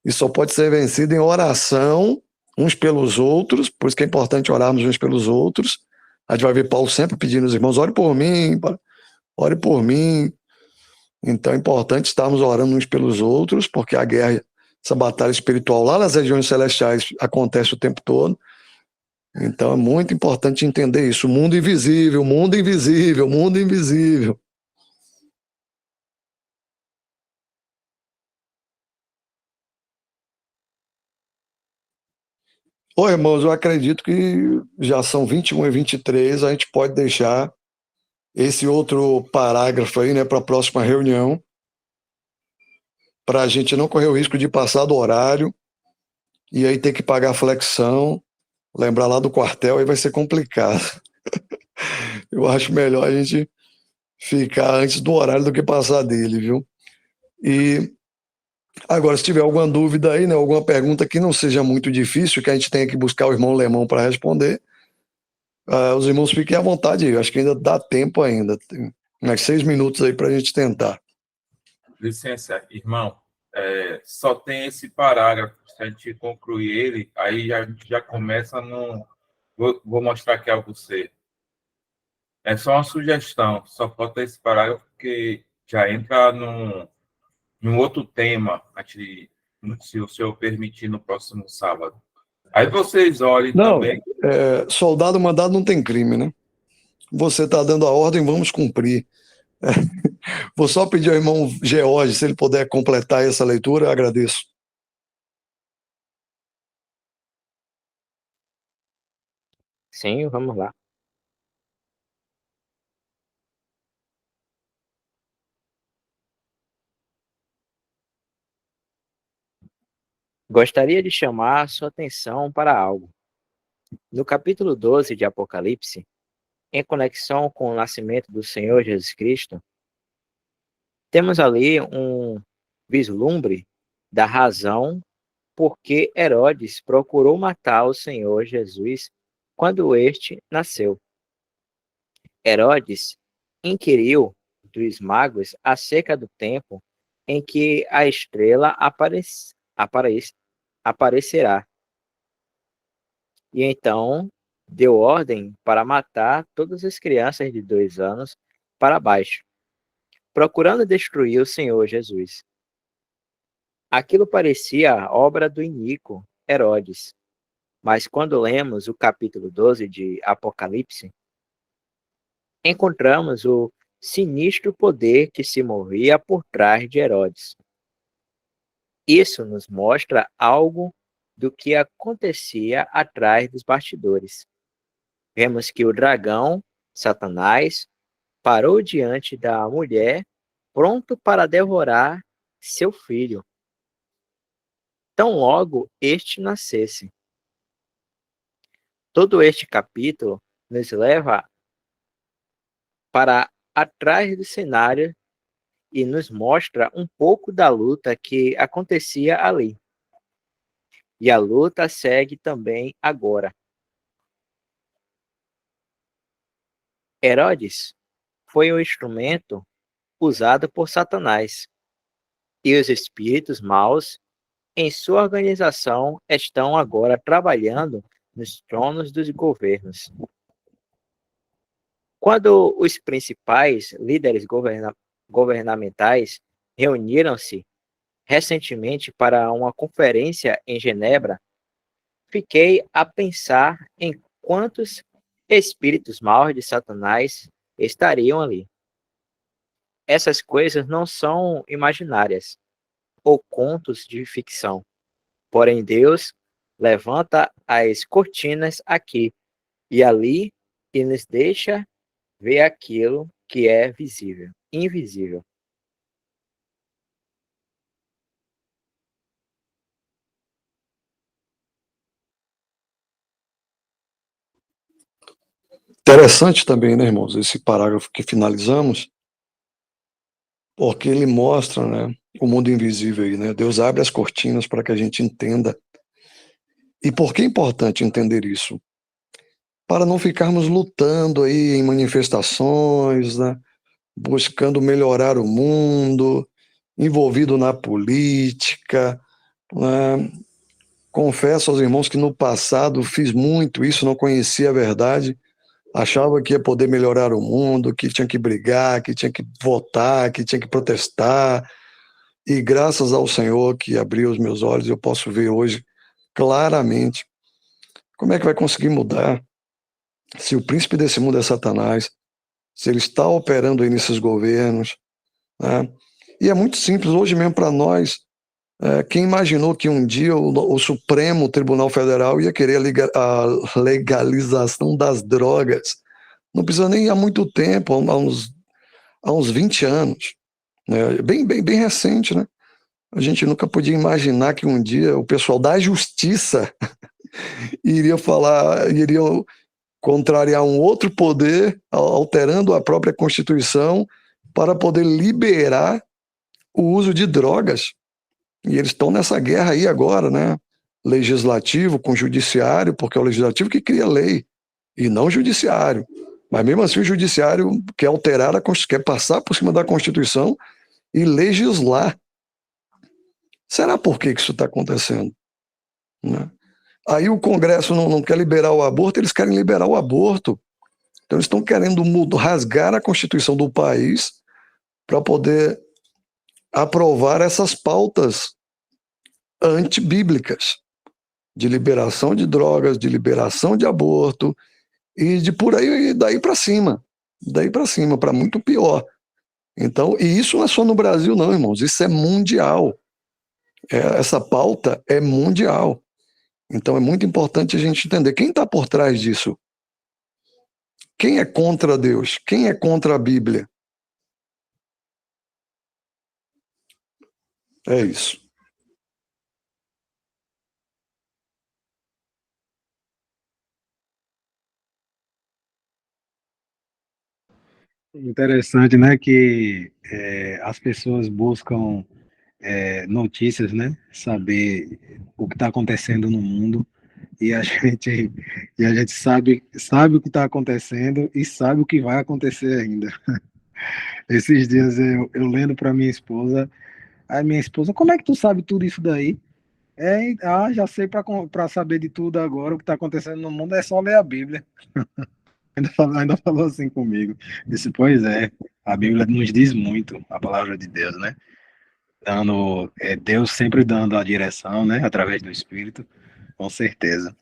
E só pode ser vencido em oração uns pelos outros, por isso que é importante orarmos uns pelos outros. A gente vai ver Paulo sempre pedindo aos irmãos, ore por mim, ore por mim. Então é importante estarmos orando uns pelos outros, porque a guerra, essa batalha espiritual lá nas regiões celestiais acontece o tempo todo. Então é muito importante entender isso. O mundo invisível, mundo invisível, mundo invisível. Ô, irmãos, eu acredito que já são 21 e 23, a gente pode deixar esse outro parágrafo aí, né, para a próxima reunião, para a gente não correr o risco de passar do horário e aí ter que pagar flexão, lembrar lá do quartel, aí vai ser complicado. Eu acho melhor a gente ficar antes do horário do que passar dele, viu? E agora, se tiver alguma dúvida aí, né, alguma pergunta que não seja muito difícil, que a gente tenha que buscar o irmão Lemão para responder, os irmãos fiquem à vontade aí. Eu acho que ainda dá tempo ainda. Tem mais 6 minutos aí para a gente tentar.
Licença, irmão. Só tem esse parágrafo. Se a gente concluir ele, aí a gente já começa no... Vou mostrar aqui a você. É só uma sugestão. Só falta esse parágrafo, porque já entra num outro tema, se o senhor permitir, no próximo sábado. Aí vocês olhem
Não,
também.
soldado mandado não tem crime, né? Você está dando a ordem, vamos cumprir. Vou só pedir ao irmão George, se ele puder completar essa leitura, eu agradeço.
Sim, vamos lá. Gostaria de chamar a sua atenção para algo. No capítulo 12 de Apocalipse, em conexão com o nascimento do Senhor Jesus Cristo, temos ali um vislumbre da razão por que Herodes procurou matar o Senhor Jesus quando este nasceu. Herodes inquiriu dos magos acerca do tempo em que a estrela aparecerá. E então deu ordem para matar todas as crianças de 2 anos para baixo, procurando destruir o Senhor Jesus. Aquilo parecia obra do iníquo Herodes, mas quando lemos o capítulo 12 de Apocalipse, encontramos o sinistro poder que se movia por trás de Herodes. Isso nos mostra algo do que acontecia atrás dos bastidores. Vemos que o dragão, Satanás, parou diante da mulher, pronto para devorar seu filho. Tão logo este nascesse. Todo este capítulo nos leva para atrás do cenário e nos mostra um pouco da luta que acontecia ali. E a luta segue também agora. Herodes foi o instrumento usado por Satanás, e os espíritos maus, em sua organização, estão agora trabalhando nos tronos dos governos. Quando os principais líderes governamentais reuniram-se recentemente para uma conferência em Genebra, fiquei a pensar em quantos espíritos maus de Satanás estariam ali. Essas coisas não são imaginárias ou contos de ficção. Porém, Deus levanta as cortinas aqui e ali e nos deixa ver aquilo que é visível, invisível.
Interessante também, né, irmãos, esse parágrafo que finalizamos, porque ele mostra, né, o mundo invisível aí, né? Deus abre as cortinas para que a gente entenda. E por que é importante entender isso? Para não ficarmos lutando aí em manifestações, né, buscando melhorar o mundo, envolvido na política, né? Confesso aos irmãos que no passado fiz muito isso, não conhecia a verdade, achava que ia poder melhorar o mundo, que tinha que brigar, que tinha que votar, que tinha que protestar. E graças ao Senhor que abriu os meus olhos, eu posso ver hoje claramente como é que vai conseguir mudar se o príncipe desse mundo é Satanás, se ele está operando aí nesses governos, né? E é muito simples, hoje mesmo para nós, quem imaginou que um dia o Supremo Tribunal Federal ia querer a legalização das drogas? Não precisa nem ir há muito tempo, há uns 20 anos, né? Bem recente, né? A gente nunca podia imaginar que um dia o pessoal da justiça iria contrariar um outro poder, alterando a própria Constituição, para poder liberar o uso de drogas. E eles estão nessa guerra aí agora, né? Legislativo com judiciário, porque é o legislativo que cria lei, e não o judiciário. Mas mesmo assim o judiciário quer alterar quer passar por cima da Constituição e legislar. Será por que isso está acontecendo? Né? Aí o Congresso não quer liberar o aborto, eles querem liberar o aborto. Então eles estão querendo rasgar a Constituição do país para poder aprovar essas pautas antibíblicas de liberação de drogas, de liberação de aborto e de por aí, daí para cima, para muito pior. Então, e isso não é só no Brasil não, irmãos, isso é mundial. Essa pauta é mundial. Então é muito importante a gente entender quem está por trás disso. Quem é contra Deus? Quem é contra a Bíblia? É isso.
Interessante, né, que as pessoas buscam notícias, né, saber o que está acontecendo no mundo e a gente sabe o que está acontecendo e sabe o que vai acontecer ainda. Esses dias eu lendo para minha esposa, a minha esposa, como é que tu sabe tudo isso daí? Já sei para saber de tudo agora, o que está acontecendo no mundo é só ler a Bíblia. Ainda falou assim comigo. Disse, pois é, a Bíblia nos diz muito, a palavra de Deus, né? Deus sempre dando a direção, né? Através do Espírito, com certeza.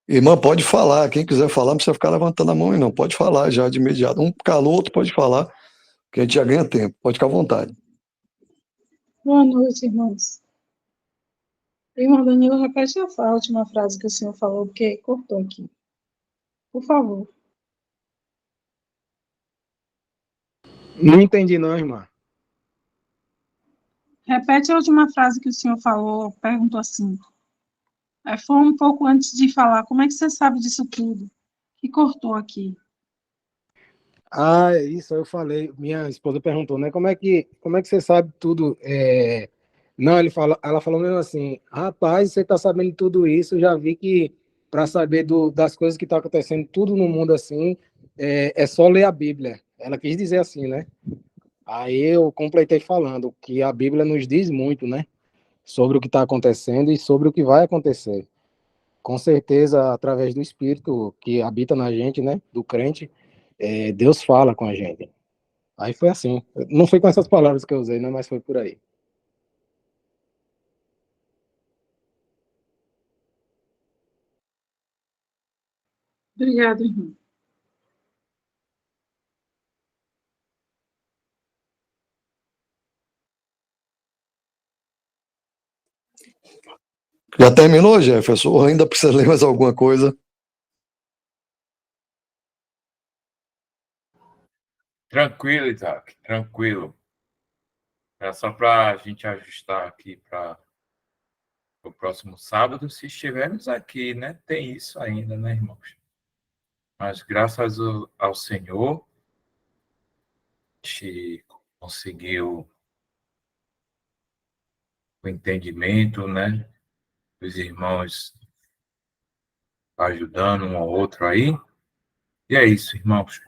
Irmã, pode falar. Quem quiser falar, não precisa ficar levantando a mão, não. Pode falar já de imediato. Um calou, outro pode falar, que a gente já ganha tempo. Pode ficar à vontade.
Boa noite, irmãos. Irmão Danilo, repete a última frase que o senhor falou, porque cortou aqui. Por favor.
Não entendi não, irmã.
Repete a última frase que o senhor falou, perguntou assim. Foi um pouco antes de falar, como é que você sabe disso tudo? Que cortou aqui.
É isso, eu falei, minha esposa perguntou, né, como é que você sabe tudo? Não, ela falou mesmo assim, rapaz, você está sabendo tudo isso, eu já vi que para saber das coisas que estão acontecendo tudo no mundo assim, é só ler a Bíblia. Ela quis dizer assim, né? Aí eu completei falando que a Bíblia nos diz muito, né? Sobre o que está acontecendo e sobre o que vai acontecer. Com certeza, através do Espírito que habita na gente, né? Do crente, Deus fala com a gente. Aí foi assim. Não foi com essas palavras que eu usei, né? Mas foi por aí.
Obrigada, irmão.
Já terminou, Jefferson? Ou ainda precisa ler mais alguma coisa?
Tranquilo, Isaac, tranquilo. É só para a gente ajustar aqui para o próximo sábado, se estivermos aqui, né? Tem isso ainda, né, irmãos? Mas graças ao Senhor, a gente conseguiu o entendimento, né? Os irmãos ajudando um ao outro aí. E é isso, irmãos.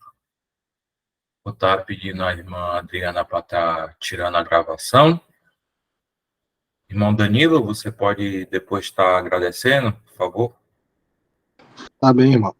Vou estar pedindo à irmã Adriana para estar tirando a gravação. Irmão Danilo, você pode depois estar agradecendo, por favor?
Tá bem, irmão.